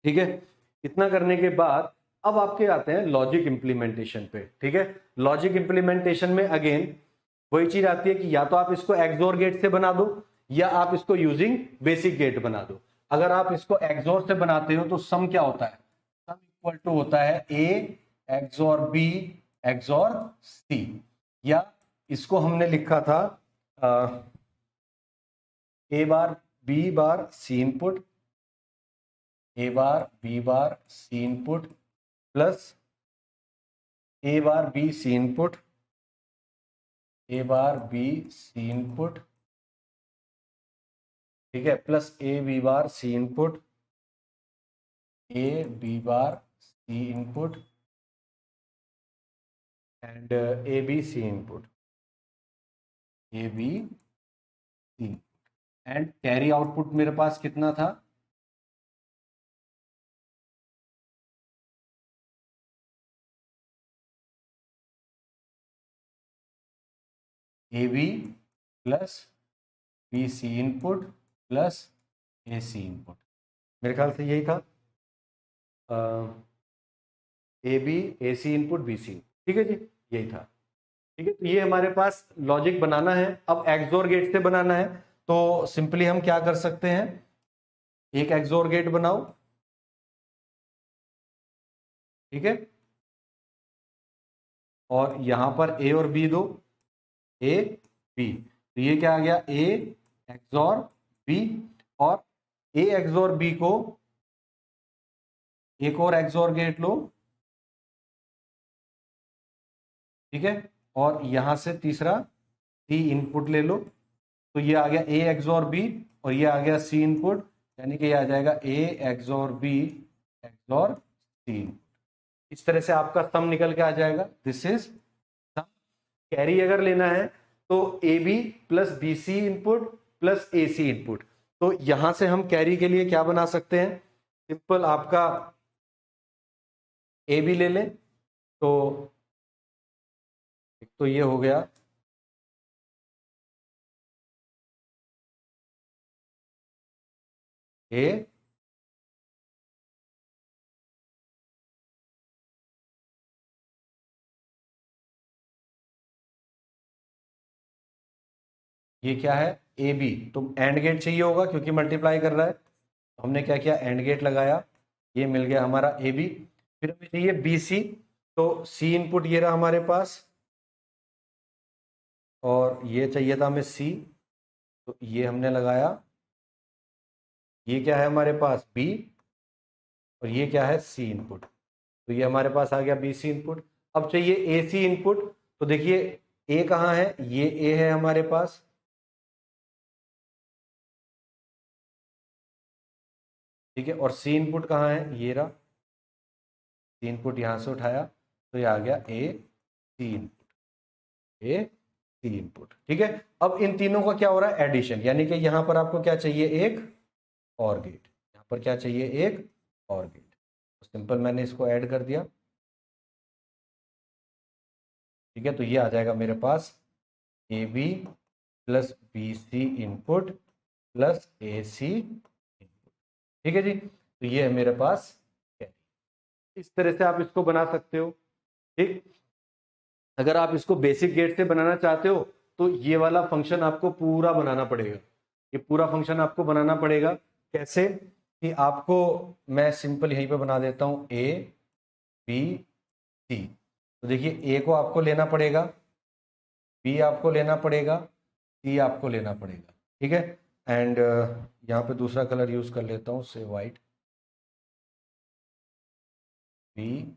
ठीक है। इतना करने के बाद अब आपके आते हैं लॉजिक इंप्लीमेंटेशन पे, ठीक है। लॉजिक इंप्लीमेंटेशन में अगेन वही चीज आती है कि या तो आप इसको एक्सोर गेट से बना दो या आप इसको यूजिंग बेसिक गेट बना दो। अगर आप इसको एक्सोर से बनाते हो तो सम क्या होता है, सम इक्वल टू होता है ए एक्सोर बी एक्सोर सी, या इसको हमने लिखा था A bar B bar C input, A bar B bar C input plus A bar B C input, A bar B C input, ठीक है, plus A B bar C input, A B bar C input and A B C input, A B C, and carry output मेरे पास कितना था, A B plus B C input plus A C input, मेरे ख्याल से यही था, A B A C input B C, ठीक है जी, यही था, ठीक है। तो ये हमारे पास लॉजिक बनाना है। अब एक्सोर गेट से बनाना है तो सिंपली हम क्या कर सकते हैं, एक एक्सोर गेट बनाओ, ठीक है, और यहां पर ए और बी दो, ए बी, तो ये क्या आ गया ए एक्सोर बी, और ए एक्सोर बी को एक और एक्सोर गेट लो, ठीक है, और यहां से तीसरा सी इनपुट ले लो, तो ये आ गया ए एक्सोर बी और ये आ गया सी इनपुट, यानी कि ये आ जाएगा ए एक्सॉर बी एक्सॉर सी। इस तरह से आपका सम निकल के आ जाएगा। This is some. कैरी अगर लेना है तो A B plus B C input plus A C input. तो यहां से हम कैरी के लिए क्या बना सकते हैं, सिंपल आपका ए बी ले लें। तो एक तो ये हो गया, ए ये क्या है ए बी, तो एंड गेट चाहिए होगा क्योंकि मल्टीप्लाई कर रहा है। तो हमने क्या किया, एंड गेट लगाया, ये मिल गया हमारा ए बी। फिर हमें चाहिए बी सी, तो सी इनपुट ये रहा हमारे पास, और ये चाहिए था हमें सी, तो ये हमने लगाया। ये क्या है हमारे पास बी, और ये क्या है सी इनपुट, तो ये हमारे पास आ गया बी सी इनपुट। अब चाहिए ए सी इनपुट, तो देखिए ए कहाँ है, ये ए है हमारे पास, ठीक है, और सी इनपुट कहाँ है, ये रहा। सी इनपुट यहां से उठाया तो ये आ गया ए सी इनपुट, ए सी इनपुट, ठीक है। अब इन तीनों का क्या हो रहा है, एडिशन, यानी कि यहां पर आपको क्या चाहिए, एक और गेट, यहां पर क्या चाहिए, एक और गेट। तो सिंपल मैंने इसको ऐड कर दिया, ठीक है। तो ये आ जाएगा मेरे पास A B plus B C input plus A C input, ठीक है जी। तो ये है मेरे पास कैरी। इस तरह से आप इसको बना सकते हो, ठीक। अगर आप इसको बेसिक गेट से बनाना चाहते हो तो ये वाला फंक्शन आपको पूरा बनाना पड़ेगा, ये पूरा फंक्शन आपको बनाना पड़ेगा। कैसे कि आपको, मैं सिंपल यहीं पे बना देता हूं, ए बी सी। तो देखिए ए को आपको लेना पड़ेगा, बी आपको लेना पड़ेगा, सी आपको लेना पड़ेगा, ठीक है। एंड यहाँ पे दूसरा कलर यूज कर लेता हूँ, से वाइट, बी,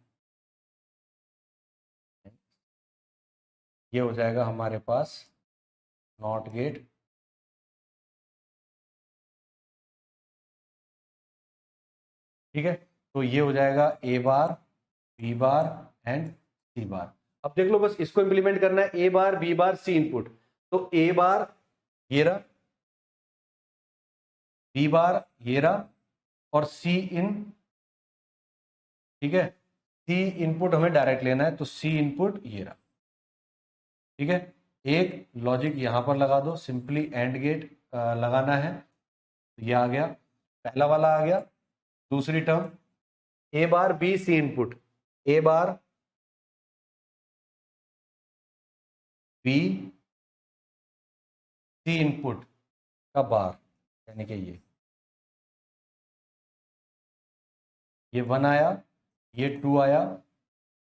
ये हो जाएगा हमारे पास नॉट गेट, ठीक है। तो ये हो जाएगा A bar B bar and C बार। अब देख लो, बस इसको इंप्लीमेंट करना है, A bar B bar C input. तो ए बार ये रहा, बी बार ये रहा, और सी इन, ठीक है। सी इनपुट हमें डायरेक्ट लेना है, तो सी इनपुट ये रहा, ठीक है। एक लॉजिक यहां पर लगा दो, सिंपली एंड गेट लगाना है, तो ये आ गया, पहला वाला आ गया। दूसरी term A bar B C input, A bar B C input का बार, यानी कि ये वन आया, ये टू आया,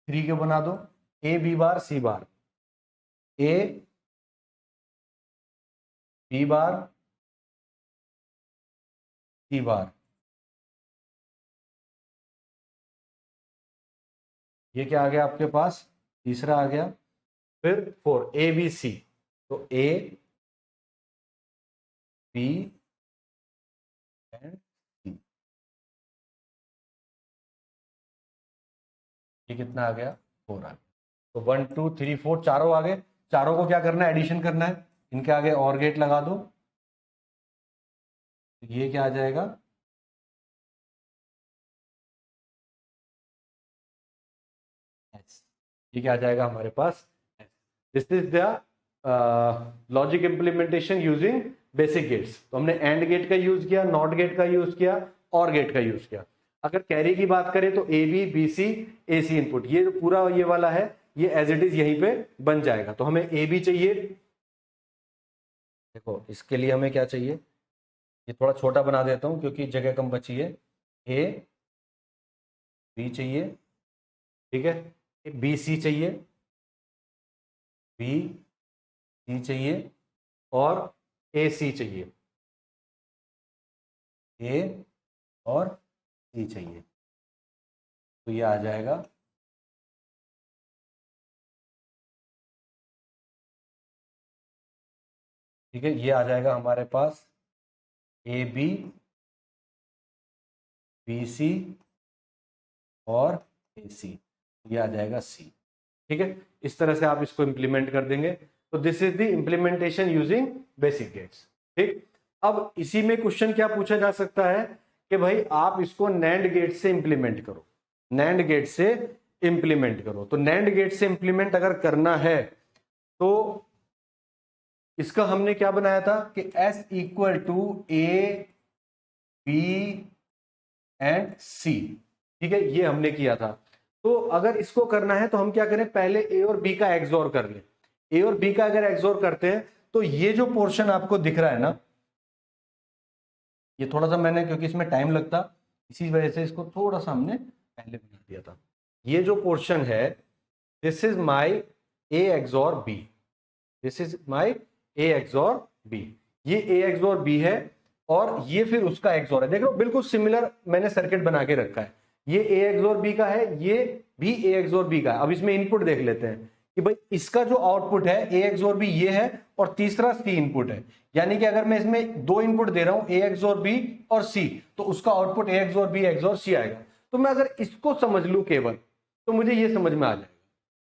थ्री के बना दो, ए B bar C bar, A B bar C बार, ये क्या आ गया आपके पास, तीसरा आ गया। फिर फोर ए बी सी, तो ए बी एंड सी, ये कितना आ गया, फोर आ गया। तो वन टू थ्री फोर, चारों आ गए। चारों को क्या करना है, एडिशन करना है, इनके आगे और गेट लगा दो, तो ये क्या आ जाएगा, एस, ये क्या आ जाएगा हमारे पास, this is the logic implementation using basic gates. तो हमने एंड गेट का यूज किया, नॉट गेट का यूज किया, और गेट का यूज किया। अगर कैरी की बात करें तो A B B C A C input, ये जो पूरा ये वाला है, ये एज इट इज यहीं पे बन जाएगा। तो हमें ए बी चाहिए, देखो इसके लिए हमें क्या चाहिए, ये थोड़ा छोटा बना देता हूँ क्योंकि जगह कम बची है। ए बी चाहिए, ठीक है, बी सी चाहिए, बी सी चाहिए, और ए सी चाहिए, ए और सी चाहिए। तो ये आ जाएगा, ठीक है, ये आ जाएगा हमारे पास ए बी, बी सी और ए सी, ये आ जाएगा सी। ठीक है, इस तरह से आप इसको इंप्लीमेंट कर देंगे। तो this is the implementation using basic gets. ठीक, अब इसी में क्वेश्चन क्या पूछा जा सकता है कि भाई आप इसको नैंड गेट से इंप्लीमेंट करो, नैंड गेट से इंप्लीमेंट करो। तो नैंड गेट से इंप्लीमेंट अगर करना है तो इसका हमने क्या बनाया था कि S equal to A B and C. ठीक है, ये हमने किया था। तो अगर इसको करना है तो हम क्या करें, पहले ए और बी का एक्सोर कर लें। ए और बी का अगर एक्सोर करते हैं तो ये जो पोर्शन आपको दिख रहा है ना, ये थोड़ा सा मैंने, क्योंकि इसमें टाइम लगता, इसी वजह से इसको थोड़ा सा हमने पहले बना दिया था। ये जो पोर्शन है, this is my A XOR B, this is my A XOR B. ये ए एक्सोर बी है और ये फिर उसका एक्सोर है। देखो बिल्कुल सिमिलर मैंने सर्किट बना के रखा है। ये ए एक्सोर बी का है, ये भी ए एक्सोर बी का है। अब इसमें इनपुट देख लेते हैं कि भाई इसका जो आउटपुट है ए एक्सोर बी ये है और तीसरा सी इनपुट है। यानी कि अगर मैं इसमें दो इनपुट दे रहा हूं, ए एक्सोर बी और सी, तो उसका आउटपुट ए एक्सोर बी एक्सोर सी आएगा। तो मैं अगर इसको समझ लूं केवल, तो मुझे ये समझ में आ जाएगा।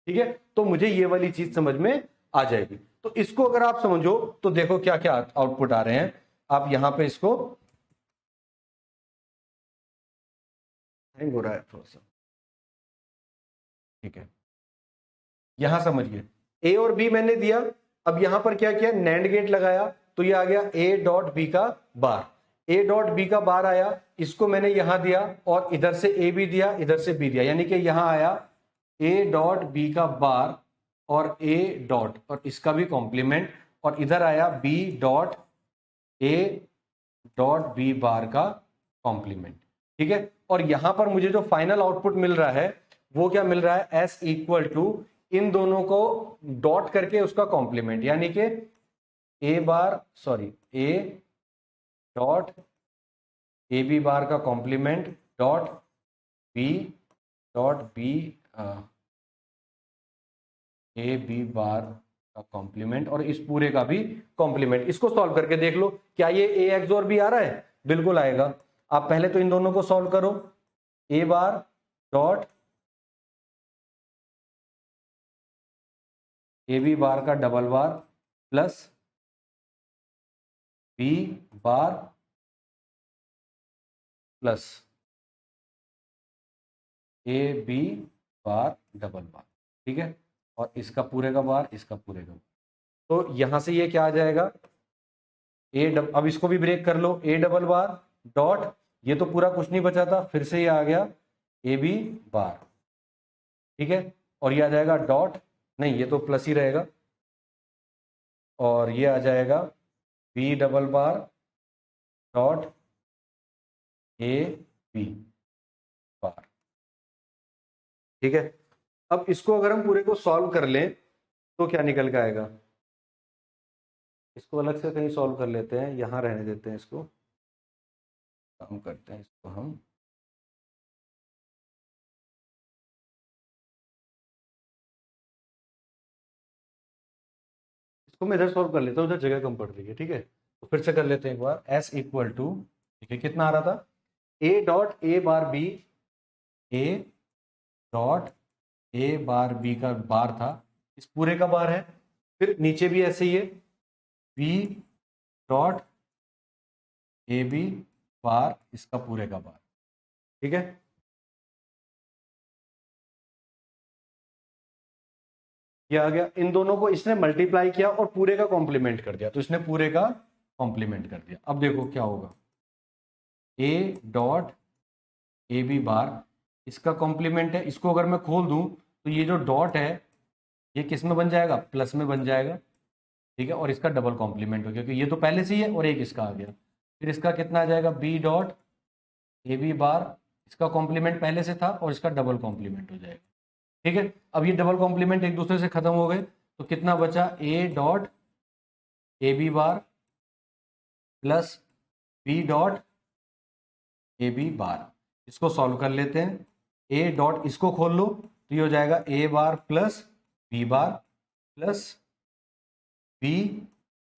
ठीक है, तो मुझे ये वाली चीज समझ में आ जाएगी। तो इसको अगर आप समझो तो देखो क्या क्या आउटपुट आ रहे हैं। आप यहां पे इसको, हैंग हो रहा है थोड़ा सा, ठीक है, यहां समझिए ए और बी मैंने दिया। अब यहां पर क्या किया, नैंड गेट लगाया, तो ये आ गया ए डॉट बी का बार। ए डॉट बी का बार आया, इसको मैंने यहां दिया और इधर से ए बी दिया, इधर से बी दिया, यानी कि यहां आया ए डॉट बी का बार और ए डॉट और इसका भी कॉम्प्लीमेंट, और इधर आया B dot A dot B bar का कॉम्प्लीमेंट। ठीक है, और यहां पर मुझे जो फाइनल आउटपुट मिल रहा है वो क्या मिल रहा है, एस इक्वल टू इन दोनों को डॉट करके उसका कॉम्प्लीमेंट, यानी कि A bar, sorry, A dot A B bar का complement dot B dot B A B bar का कॉम्प्लीमेंट और इस पूरे का भी कॉम्प्लीमेंट। इसको सॉल्व करके देख लो, क्या ये ए एक्स और बी आ रहा है, बिल्कुल आएगा। आप पहले तो इन दोनों को सॉल्व करो, ए bar dot A B bar का double bar plus B bar plus A B bar double bar. ठीक है, और इसका पूरे का बार, इसका पूरे का बार। तो यहां से ये क्या आ जाएगा, अब इसको भी ब्रेक कर लो, ए डबल बार डॉट, ये तो पूरा कुछ नहीं बचा था, फिर से ये आ गया ए बी बार। ठीक है, और ये आ जाएगा डॉट, नहीं ये तो प्लस ही रहेगा, और ये आ जाएगा B double bar dot A B bar. ठीक है, अब इसको अगर हम पूरे को सॉल्व कर लें तो क्या निकल के आएगा, इसको अलग से कहीं सॉल्व कर लेते हैं, यहां रहने देते हैं इसको, काम करते हैं इसको हम, इसको मैं इधर सॉल्व कर लेता हूँ, उधर जगह कम पड़ रही है। ठीक है, तो फिर से कर लेते हैं एक बार, एस इक्वल टू, ठीक है, कितना आ रहा था, A dot A bar B, A dot A bar B का बार था, इस पूरे का बार है, फिर नीचे भी ऐसे ही है, B dot A B bar इसका पूरे का बार। ठीक है, ये आ गया, इन दोनों को इसने मल्टीप्लाई किया और पूरे का कॉम्प्लीमेंट कर दिया, तो इसने पूरे का कॉम्प्लीमेंट कर दिया। अब देखो क्या होगा, ए डॉट ए बी बार इसका कॉम्प्लीमेंट है, इसको अगर मैं खोल दूं तो ये जो डॉट है ये किस में बन जाएगा, प्लस में बन जाएगा। ठीक है, और इसका डबल कॉम्प्लीमेंट हो गया, क्योंकि ये तो पहले से ही है और एक इसका आ गया, फिर इसका कितना आ जाएगा, B dot A B bar, इसका कॉम्प्लीमेंट पहले से था और इसका डबल कॉम्प्लीमेंट हो जाएगा। ठीक है, अब ये डबल कॉम्प्लीमेंट एक दूसरे से खत्म हो गए, तो कितना बचा, A dot A B bar plus B dot A B bar. इसको सॉल्व कर लेते हैं, ए डॉट इसको खोल लो तो ये हो जाएगा A bar plus B bar plus B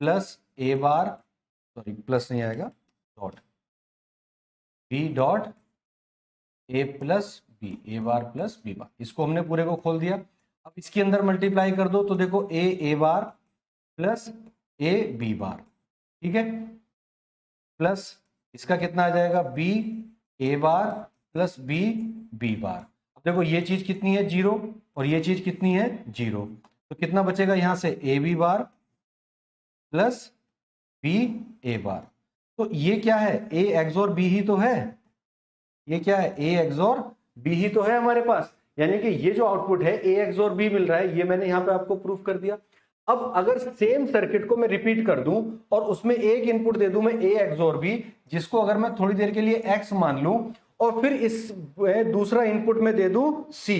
plus A bar, sorry plus नहीं आएगा, dot B dot A plus B, A bar plus B bar, इसको हमने पूरे को खोल दिया। अब इसके अंदर मल्टीप्लाई कर दो तो देखो A bar plus A B bar, ठीक है, प्लस इसका कितना आ जाएगा B A bar plus B B bar. अब देखो ये चीज कितनी है 0 और ये चीज कितनी है 0, तो कितना बचेगा यहां से A B bar plus B A bar. तो ये क्या है, ए एक्सोर बी ही तो है, ये क्या है ए एक्सोर बी ही तो है हमारे पास, यानी कि ये जो आउटपुट है ए एक्सोर बी मिल रहा है, ये मैंने यहां पे आपको प्रूफ कर दिया। अब अगर सेम सर्किट को मैं रिपीट कर दूं और उसमें एक इनपुट दे दूं मैं ए एक्सोर बी, जिसको अगर मैं थोड़ी देर के लिए एक्स मान लूं, और फिर इस दूसरा इनपुट में दे दूं सी,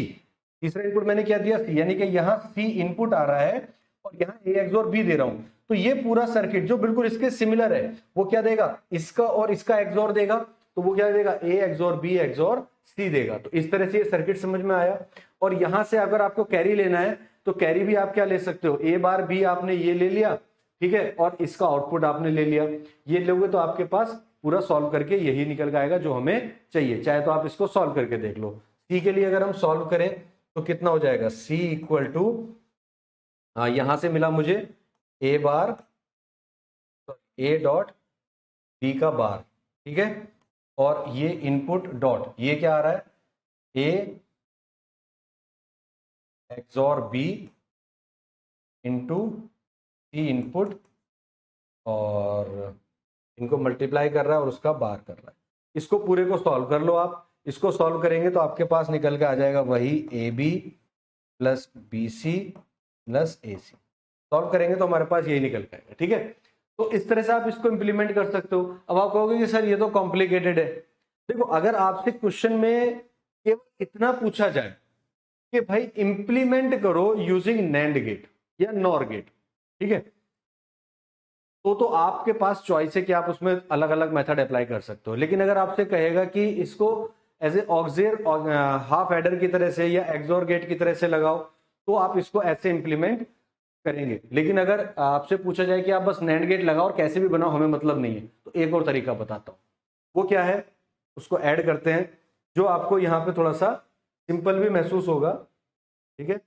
तीसरा इनपुट मैंने क्या दिया सी, यानी कि यहां सी इनपुट आ रहा है और यहां ए एक्सोर बी दे रहा हूं, तो ये पूरा सर्किट जो बिल्कुल इसके सिमिलर है वो क्या देगा, इसका और इसका एक्सोर देगा, तो वो क्या देगा ए एक्सोर बी एक्सोर सी देगा। तो इस तरह से ये सर्किट समझ में आया। और यहां से अगर आपको कैरी लेना है तो कैरी भी आप क्या ले सकते हो, ए बार बी आपने ये ले लिया, ठीक है, और इसका आउटपुट आपने ले लिया, ये लोगे तो आपके पास पूरा सॉल्व करके यही निकल आएगा जो हमें चाहिए। चाहे तो आप इसको सॉल्व करके देख लो, सी के लिए अगर हम सॉल्व करें तो कितना हो जाएगा सी इक्वल टू, यहां से मिला मुझे ए बार ए डॉट बी का बार, ठीक है, और ये इनपुट डॉट ये क्या आ रहा है A XOR B into C input, और इनको मल्टीप्लाई कर रहा है और उसका बार कर रहा है। इसको पूरे को सॉल्व कर लो आप, इसको सॉल्व करेंगे तो आपके पास निकल के आ जाएगा वही A B plus B C plus A C, solve करेंगे तो हमारे पास यही निकल जाएगा, ठीक है। तो इस तरह से आप इसको इंप्लीमेंट कर सकते हो। अब आप कहोगे कि सर ये तो कॉम्प्लिकेटेड है, देखो अगर आपसे क्वेश्चन में केवल इतना पूछा जाए कि भाई इंप्लीमेंट करो यूजिंग नैंड गेट या नॉर गेट, ठीक है, तो आपके पास चॉइस है कि आप उसमें अलग अलग मेथड अप्लाई कर सकते हो। लेकिन अगर आपसे कहेगा कि इसको एज ए ऑक्सियर हाफ एडर की तरह से या एक्सोर गेट की तरह से लगाओ, तो आप इसको ऐसे इंप्लीमेंट करेंगे। लेकिन अगर आपसे पूछा जाए कि आप बस नैंड गेट लगाओ और कैसे भी बनाओ हमें मतलब नहीं है, तो एक और तरीका बताता हूं, वो क्या है, उसको ऐड करते हैं जो आपको यहां पे थोड़ा सा सिंपल भी महसूस होगा, ठीक है।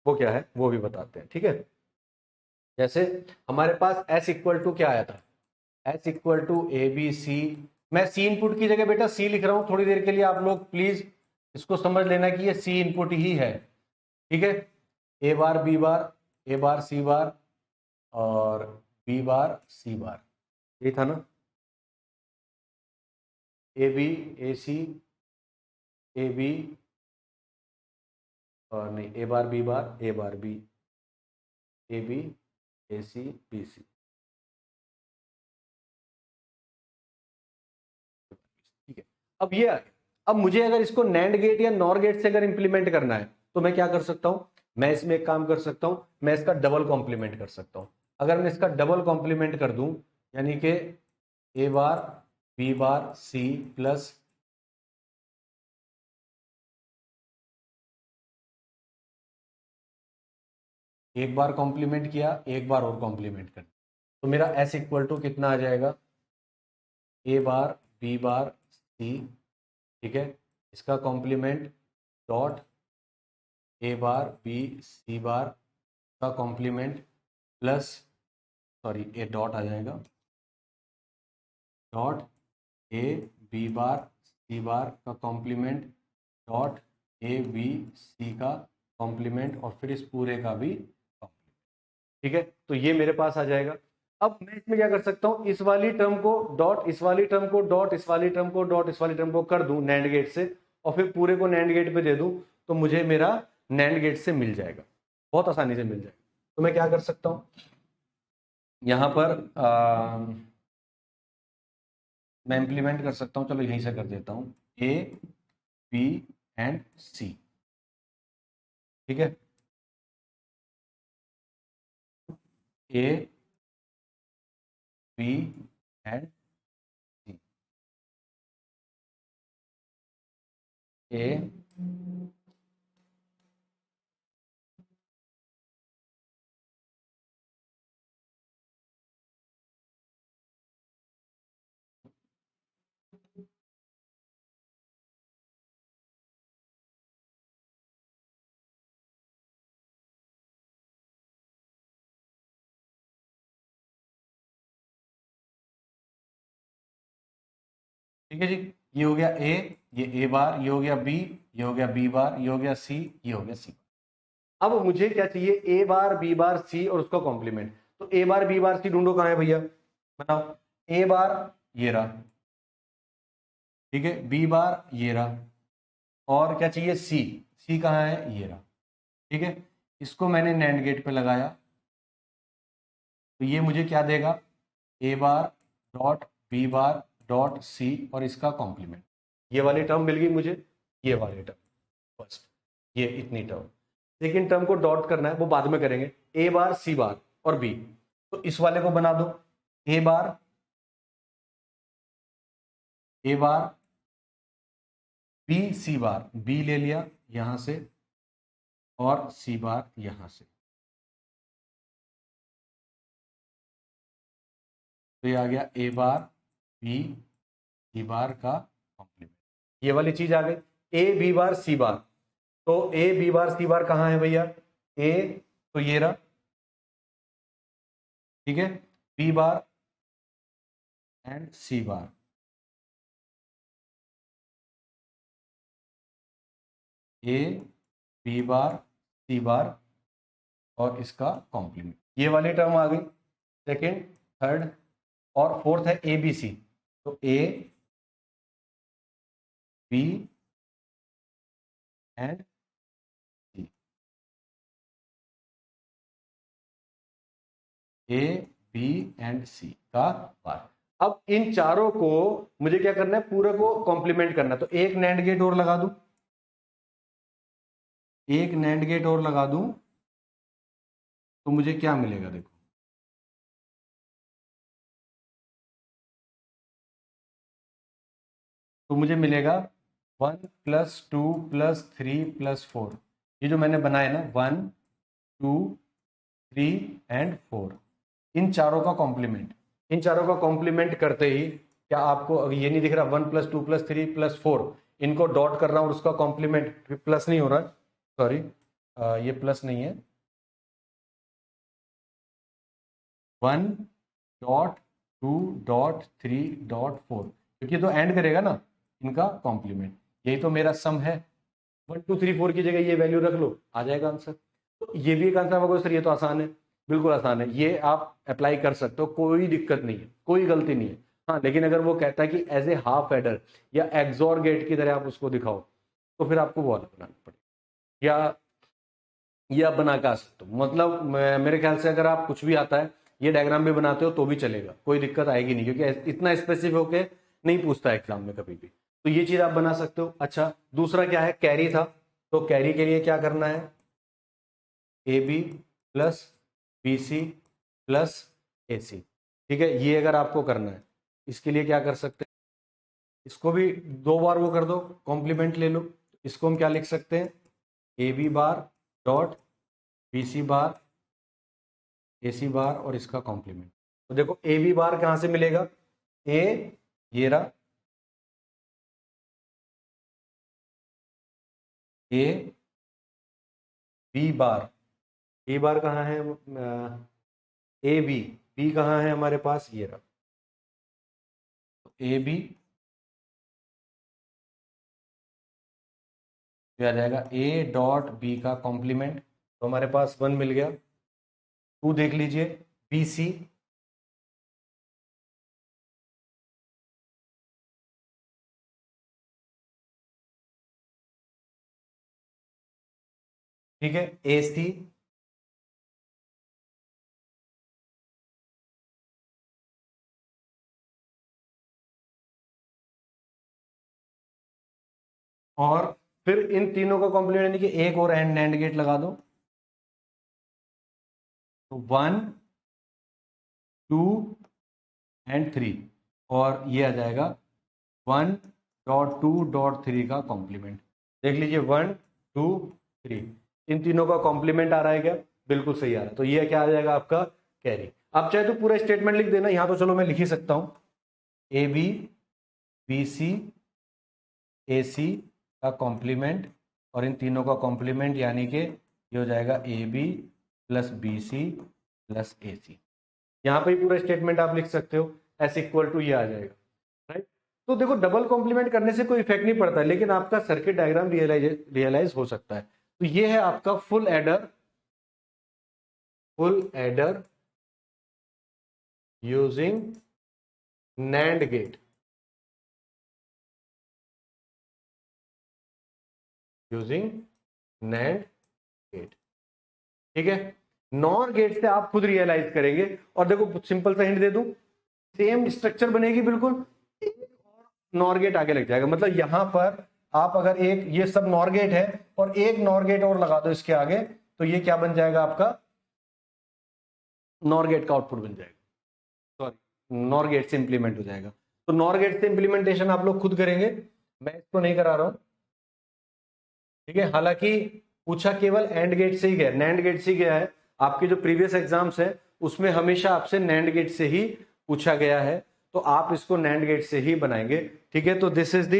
वो क्या है वो भी बताते हैं, ठीक है। जैसे हमारे पास s इक्वल टू क्या आया था, s equal to A B C, मैं सी इनपुट की जगह बेटा सी लिख रहा हूं, थोड़ी देर के लिए आप लोग प्लीज इसको समझ लेना कि ये सी इनपुट ही है, ठीक है। A bar B bar, A bar C bar, और बी बार सी बार, ये था ना, ए B A C A B, और नहीं A bar B bar A bar B A B A C B C, ठीक है। अब ये आ गया। अब मुझे अगर इसको नैंड गेट या नॉर गेट से अगर इंप्लीमेंट करना है तो मैं क्या कर सकता हूं, मैं इसमें एक काम कर सकता हूं, मैं इसका डबल कॉम्प्लीमेंट कर सकता हूं। अगर मैं इसका डबल कॉम्प्लीमेंट कर दूं, यानी कि A bar B bar C plus एक बार कॉम्प्लीमेंट किया, एक बार और कॉम्प्लीमेंट कर, तो मेरा एस इक्वल टू कितना आ जाएगा, ए बार बी बार सी, ठीक है, इसका complement dot A bar B C bar का complement plus, sorry A dot आ जाएगा, dot A B bar C bar का complement dot A B C का कॉम्प्लीमेंट, और फिर इस पूरे का भी कॉम्प्लीमेंट, ठीक है। तो ये मेरे पास आ जाएगा। अब मैं इसमें क्या कर सकता हूं, इस वाली टर्म को डॉट इस वाली टर्म को डॉट इस वाली टर्म को डॉट इस वाली टर्म को कर दूं नैंड गेट से, और फिर पूरे को नैंड गेट पे दे दूं, तो मुझे मेरा नैंड गेट से मिल जाएगा, बहुत आसानी से मिल जाएगा। तो मैं क्या कर सकता हूं, यहां पर मैं इंप्लीमेंट कर सकता हूं, चलो यहीं से कर देता हूं, ए बी एंड सी, ठीक है, ए बी एंड सी, ए ठीक है जी, ये हो गया ए, ये ए बार, ये हो गया बी, ये हो गया बी बार, ये हो गया सी, ये हो गया सी। अब मुझे क्या चाहिए, ए बार बी बार सी और उसका कॉम्प्लीमेंट। तो ए बार बी बार सी ढूंढो, कहां है भैया, बताओ। ए बार ये रहा, ठीक है, बी बार ये रहा, और क्या चाहिए, सी, सी कहाँ है, ये रहा, ठीक है। इसको मैंने नैंड गेट पे लगाया, तो ये मुझे क्या देगा, A bar dot B bar dot C और इसका कॉम्प्लीमेंट। ये वाली टर्म मिल गई मुझे, ये वाली टर्म फर्स्ट, ये इतनी term. Second term co dot करना है, वो बाद में करेंगे, ए बार सी बार और बी। तो इस वाले को बना दो, ए बार बी सी बार, बी ले लिया यहां से और सी बार यहां से, तो ये आ गया A bar B C bar का कॉम्प्लीमेंट। ये वाली चीज आ गई, ए बी बार सी बार। तो ए बी बार सी बार कहां है भैया, ए तो ये रहा, ठीक है, B bar and C bar, A B bar C bar और इसका कॉम्प्लीमेंट। ये वाली टर्म आ गई, सेकेंड थर्ड, और फोर्थ है ए बी सी। तो A B and C, A B and C का बार। अब इन चारों को मुझे क्या करना है, पूरे को कॉम्प्लीमेंट करना है। तो एक नैंड गेट और लगा दूं, एक नैंड गेट और लगा दूं, तो मुझे क्या मिलेगा, देखो, तो मुझे मिलेगा 1+2+3+4। ये जो मैंने बनाया ना, 1 2 3 एंड 4, इन चारों का कॉम्प्लीमेंट। इन चारों का कॉम्प्लीमेंट करते ही क्या आपको ये नहीं दिख रहा, 1+2+3+4, इनको डॉट कर रहा हूं और उसका कॉम्प्लीमेंट प्लस नहीं हो रहा है, सॉरी, ये प्लस नहीं है, 1.2.3.4, क्योंकि तो एंड करेगा ना इनका कॉम्प्लीमेंट। यही तो मेरा सम है, 1 2 3 4 की जगह ये वैल्यू रख लो, आ जाएगा आंसर। तो ये भी एक आंसर होगा सर, ये तो आसान है, बिल्कुल आसान है, ये आप अप्लाई कर सकते हो, कोई दिक्कत नहीं है, कोई गलती नहीं है। हाँ, लेकिन अगर वो कहता है कि एज ए हाफ एडर या एक्सोर गेट की तरह आप उसको दिखाओ, तो फिर आपको वो वाला बनाना पड़ेगा, या ये आप बना के आ सकते हो। मतलब मेरे ख्याल से अगर आप कुछ भी आता है, ये डायग्राम भी बनाते हो तो भी चलेगा, कोई दिक्कत आएगी नहीं, क्योंकि इतना स्पेसिफिक होके नहीं पूछता है एग्जाम में कभी भी। तो ये चीज आप बना सकते हो। अच्छा, दूसरा क्या है, कैरी था, तो कैरी के लिए क्या करना है, A B plus B C plus A C, ठीक है। ये अगर आपको करना है, इसके लिए क्या कर सकते हैं, इसको भी दो बार वो कर दो, कॉम्प्लीमेंट ले लो। इसको हम क्या लिख सकते हैं, A B bar dot B C bar A C bar और इसका कॉम्प्लीमेंट। तो देखो ए बी बार कहां से मिलेगा, ए ये रहा, ए बी बार, बी बार कहाँ है, ए बी, बी कहाँ है हमारे पास, ये रहा, तो ए बी आ जाएगा ए डॉट बी का कॉम्प्लीमेंट, तो हमारे पास 1 मिल गया। 2 देख लीजिए, बी सी, ठीक है, ए सी, और फिर इन तीनों का कॉम्प्लीमेंट यानी कि एक और एंड नैंड गेट लगा दो, तो 1 2 एंड 3, और ये आ जाएगा 1.2.3 का कॉम्प्लीमेंट। देख लीजिए 1 2 3, इन तीनों का कॉम्प्लीमेंट आ रहा है क्या, बिल्कुल सही आ रहा है। तो ये क्या आ जाएगा आपका कैरी। आप चाहे तो पूरा स्टेटमेंट लिख देना, यहां तो चलो मैं लिख ही सकता हूं, ए बी बी सी ए सी का कॉम्प्लीमेंट, और इन तीनों का कॉम्प्लीमेंट यानी कि ये हो जाएगा A B plus B C plus A C. यहाँ पे पूरा स्टेटमेंट आप लिख सकते हो, एस इक्वल टू ये आ जाएगा, राइट। तो देखो डबल कॉम्प्लीमेंट करने से कोई इफेक्ट नहीं पड़ता है, लेकिन आपका सर्किट डायग्राम रियलाइज हो सकता है। तो ये है आपका full adder using NAND gate, using NAND gate, ठीक है। नॉर गेट से आप खुद रियलाइज करेंगे। और देखो सिंपल सा हिंट दे दूं, सेम स्ट्रक्चर बनेगी बिल्कुल, एक और नॉर गेट आगे लग जाएगा। मतलब यहां पर आप अगर एक, ये सब नॉर गेट है और एक नॉर गेट और लगा दो इसके आगे, तो ये क्या बन जाएगा आपका, नॉर गेट का आउटपुट बन जाएगा, सॉरी नॉर गेट से इंप्लीमेंट हो जाएगा। तो नॉर गेट से इंप्लीमेंटेशन आप लोग खुद करेंगे, मैं इसको नहीं करा रहा हूं, ठीक है। हालांकि पूछा केवल एंड गेट से ही गया, नैंड गेट से ही गया है। आपके जो प्रीवियस एग्जाम्स है उसमें हमेशा आपसे नैंड गेट से ही पूछा गया है, तो आप इसको नैंड गेट से ही बनाएंगे, ठीक है। तो this is the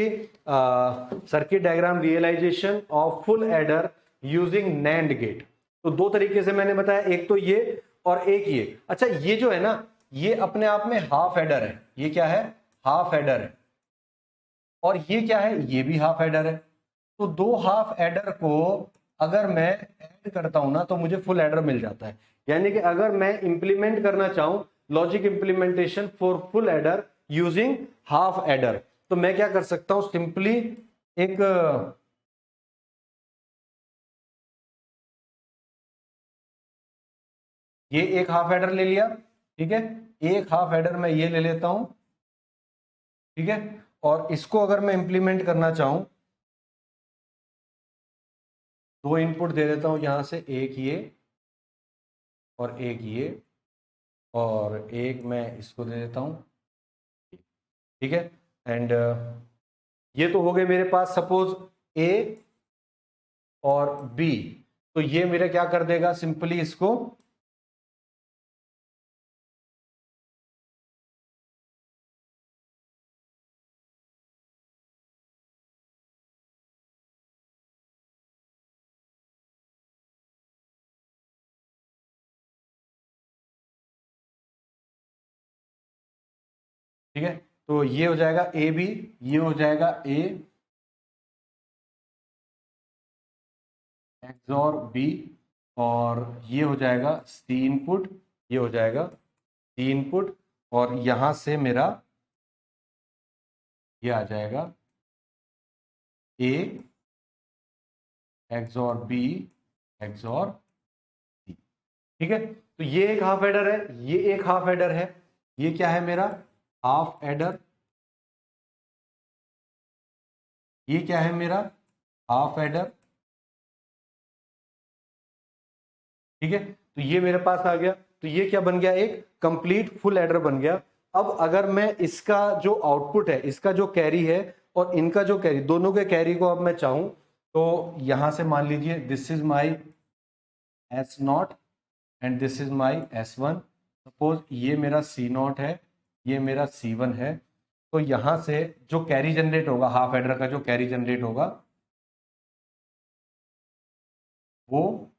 circuit diagram realization of full adder using NAND gate. तो दो तरीके से मैंने बताया, एक तो ये और एक ये। अच्छा ये जो है ना, ये अपने आप में हाफ एडर है, ये क्या है, हाफ एडर है। और ये क्या है, ये भी हाफ एडर है। तो दो हाफ एडर को अगर मैं ऐड करता हूं ना तो मुझे फुल एडर मिल जाता है। यानी कि अगर मैं इंप्लीमेंट करना चाहूं logic implementation for full adder using half adder, तो मैं क्या कर सकता हूं, सिंपली एक ये एक हाफ एडर ले लिया, ठीक है। एक हाफ एडर मैं ये ले लेता हूं, ठीक है। और इसको अगर मैं इंप्लीमेंट करना चाहूं, दो इनपुट दे देता हूं यहां से, एक ये और एक ये, और एक मैं इसको दे देता हूं, ठीक है। एंड ये तो हो गए मेरे पास सपोज ए और बी, तो ये मेरा क्या कर देगा, सिंपली इसको ठीक है। तो ये हो जाएगा ए बी, ये हो जाएगा ए एक्सॉर बी, और ये हो जाएगा सी इनपुट, ये हो जाएगा सी इनपुट, और यहां से मेरा ये आ जाएगा ए एक्सॉर बी एक्सॉर सी, ठीक है। तो ये एक हाफ एडर है, ये एक हाफ एडर है, ये क्या है मेरा हाफ एडर, ये क्या है मेरा हाफ एडर, ठीक है। तो ये मेरे पास आ गया, तो ये क्या बन गया, एक कंप्लीट फुल एडर बन गया। अब अगर मैं इसका जो आउटपुट है, इसका जो कैरी है और इनका जो कैरी, दोनों के कैरी को अब मैं चाहूं, तो यहां से मान लीजिए this is my S0 and this is my S1, suppose ये मेरा C0 है, ये मेरा C1 है। तो यहां से जो कैरी जनरेट होगा, हाफ एडर का जो कैरी जनरेट होगा, वो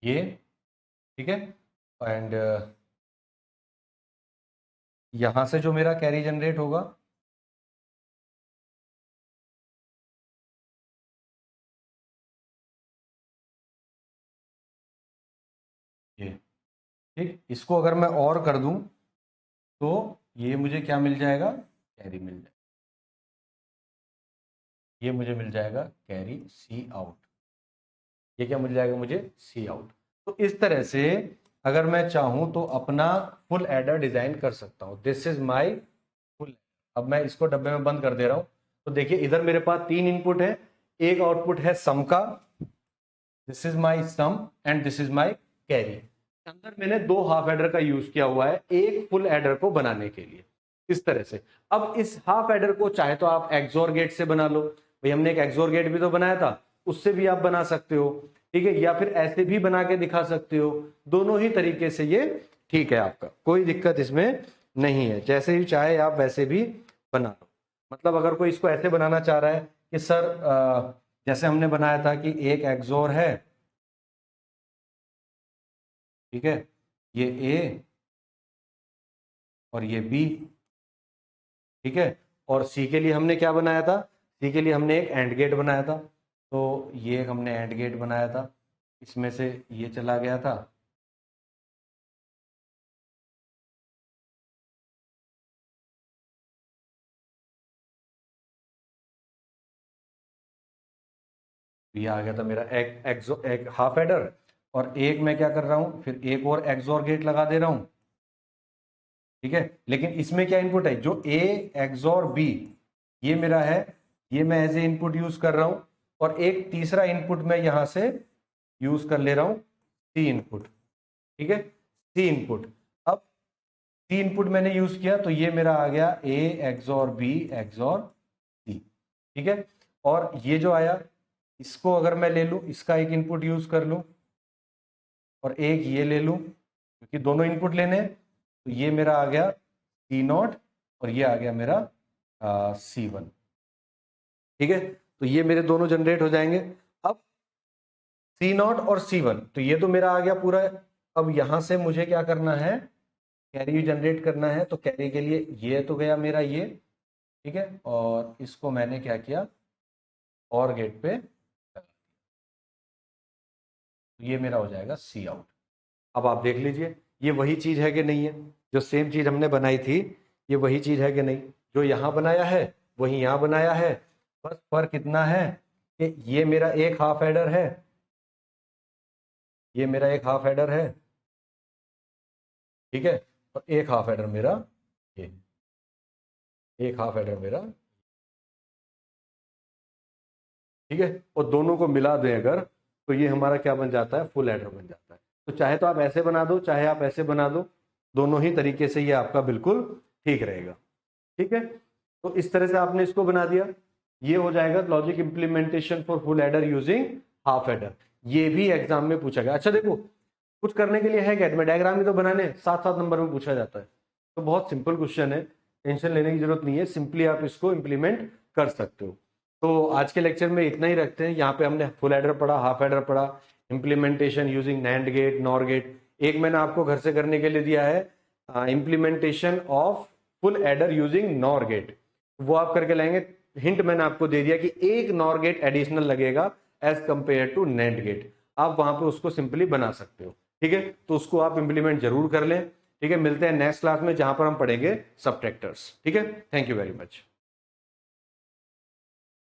ये, ठीक है। एंड यहां से जो मेरा कैरी जनरेट होगा, ये, ठीक। इसको अगर मैं और कर दूं तो ये मुझे क्या मिल जाएगा, कैरी मिल जाएगा, ये मुझे मिल जाएगा कैरी सी आउट, ये क्या मिल जाएगा मुझे, सी आउट। तो इस तरह से अगर मैं चाहूं तो अपना फुल एडर डिजाइन कर सकता हूं। This is my full. अब मैं इसको डब्बे में बंद कर दे रहा हूं। तो देखिए इधर मेरे पास तीन इनपुट है, एक आउटपुट है सम का, this is my sum and this is my carry. अंदर मैंने दो हाफ एडर का यूज किया हुआ है एक फुल एडर को बनाने के लिए, इस तरह से। अब इस हाफ एडर को चाहे तो आप एक्सोर गेट से बना लो, भाई हमने एक एक्सोर गेट भी तो बनाया था, उससे भी आप बना सकते हो, ठीक है। या फिर ऐसे भी बना के दिखा सकते हो, दोनों ही तरीके से ये ठीक है, आपका कोई दिक्कत इसमें नहीं है। जैसे ही चाहे आप वैसे भी बना लो। मतलब अगर कोई इसको ऐसे बनाना चाह रहा है कि सर जैसे हमने बनाया था कि एक एक्सोर है, ठीक है, ये ए और ये बी, ठीक है, और सी के लिए हमने क्या बनाया था, सी के लिए हमने एक एंड गेट बनाया था, तो ये एक हमने एंड गेट बनाया था, इसमें से ये चला गया था, ये आ गया था मेरा एक हाफ एडर, और एक मैं क्या कर रहा हूं, फिर एक और एक्सोर गेट लगा दे रहा हूं, ठीक है। लेकिन इसमें क्या इनपुट है, जो ए एक्सोर बी ये मेरा है, ये मैं एज ए इनपुट यूज कर रहा हूं, और एक तीसरा इनपुट मैं यहां से यूज कर ले रहा हूं, सी इनपुट, ठीक है, सी इनपुट। अब सी इनपुट मैंने यूज किया तो ये मेरा आ गया ए एक्सोर बी एक्सोर सी, ठीक है। और ये जो आया इसको अगर मैं ले लूं, इसका एक इनपुट यूज कर लूं, और एक ये ले लूं, क्योंकि दोनों इनपुट लेने हैं, तो ये मेरा आ गया सी नॉट, और ये आ गया मेरा सी वन, ठीक है। तो ये मेरे दोनों जनरेट हो जाएंगे। अब सी नॉट और सी वन, तो ये तो मेरा आ गया पूरा। अब यहां से मुझे क्या करना है, कैरी जनरेट करना है, तो कैरी के लिए ये तो गया मेरा ये, ठीक है, और इसको मैंने क्या किया, और गेट पे, तो ये मेरा हो जाएगा सी आउट। अब आप देख लीजिए ये वही चीज है कि नहीं है, जो सेम चीज हमने बनाई थी, ये वही चीज है कि नहीं, जो यहां बनाया है वही यहां बनाया है, बस फर्क कितना है कि ये मेरा एक हाफ एडर है, ये मेरा एक हाफ एडर है, ठीक है, और एक हाफ एडर मेरा ये, एक हाफ एडर मेरा, ठीक है, और दोनों को मिला दें अगर, तो ये हमारा क्या बन जाता है, फुल एडर बन जाता है। तो चाहे तो आप ऐसे बना दो, चाहे आप ऐसे बना दो, दोनों ही तरीके से ये आपका बिल्कुल ठीक रहेगा, ठीक है। तो इस तरह से आपने इसको बना दिया, ये हो जाएगा logic implementation for full adder using half adder. ये भी एग्जाम में पूछा गया। अच्छा देखो, कुछ करने के लिए है क्या, मैं डायग्राम ही तो बनाने, 7-7 नंबर में पूछा जाता है, तो बहुत सिंपल क्वेश्चन है, टेंशन लेने की जरूरत नहीं है, सिंपली आप इसको इंप्लीमेंट कर सकते हो। तो आज के लेक्चर में इतना ही रखते हैं। यहाँ पे हमने फुल एडर पढ़ा, हाफ एडर पढ़ा, implementation using NAND gate, NOR gate, एक मैंने आपको घर से करने के लिए दिया है implementation of full adder using NOR gate, वो आप करके लाएंगे। हिंट मैंने आपको दे दिया कि एक नॉर गेट एडिशनल लगेगा as compare to NAND gate, आप वहां पे उसको सिंपली बना सकते हो, ठीक है। तो उसको आप इंप्लीमेंट जरूर कर लें, ठीक है। मिलते हैं नेक्स्ट क्लास में जहां पर हम पढ़ेंगे सबट्रैक्टर्स, ठीक है। Thank you very much.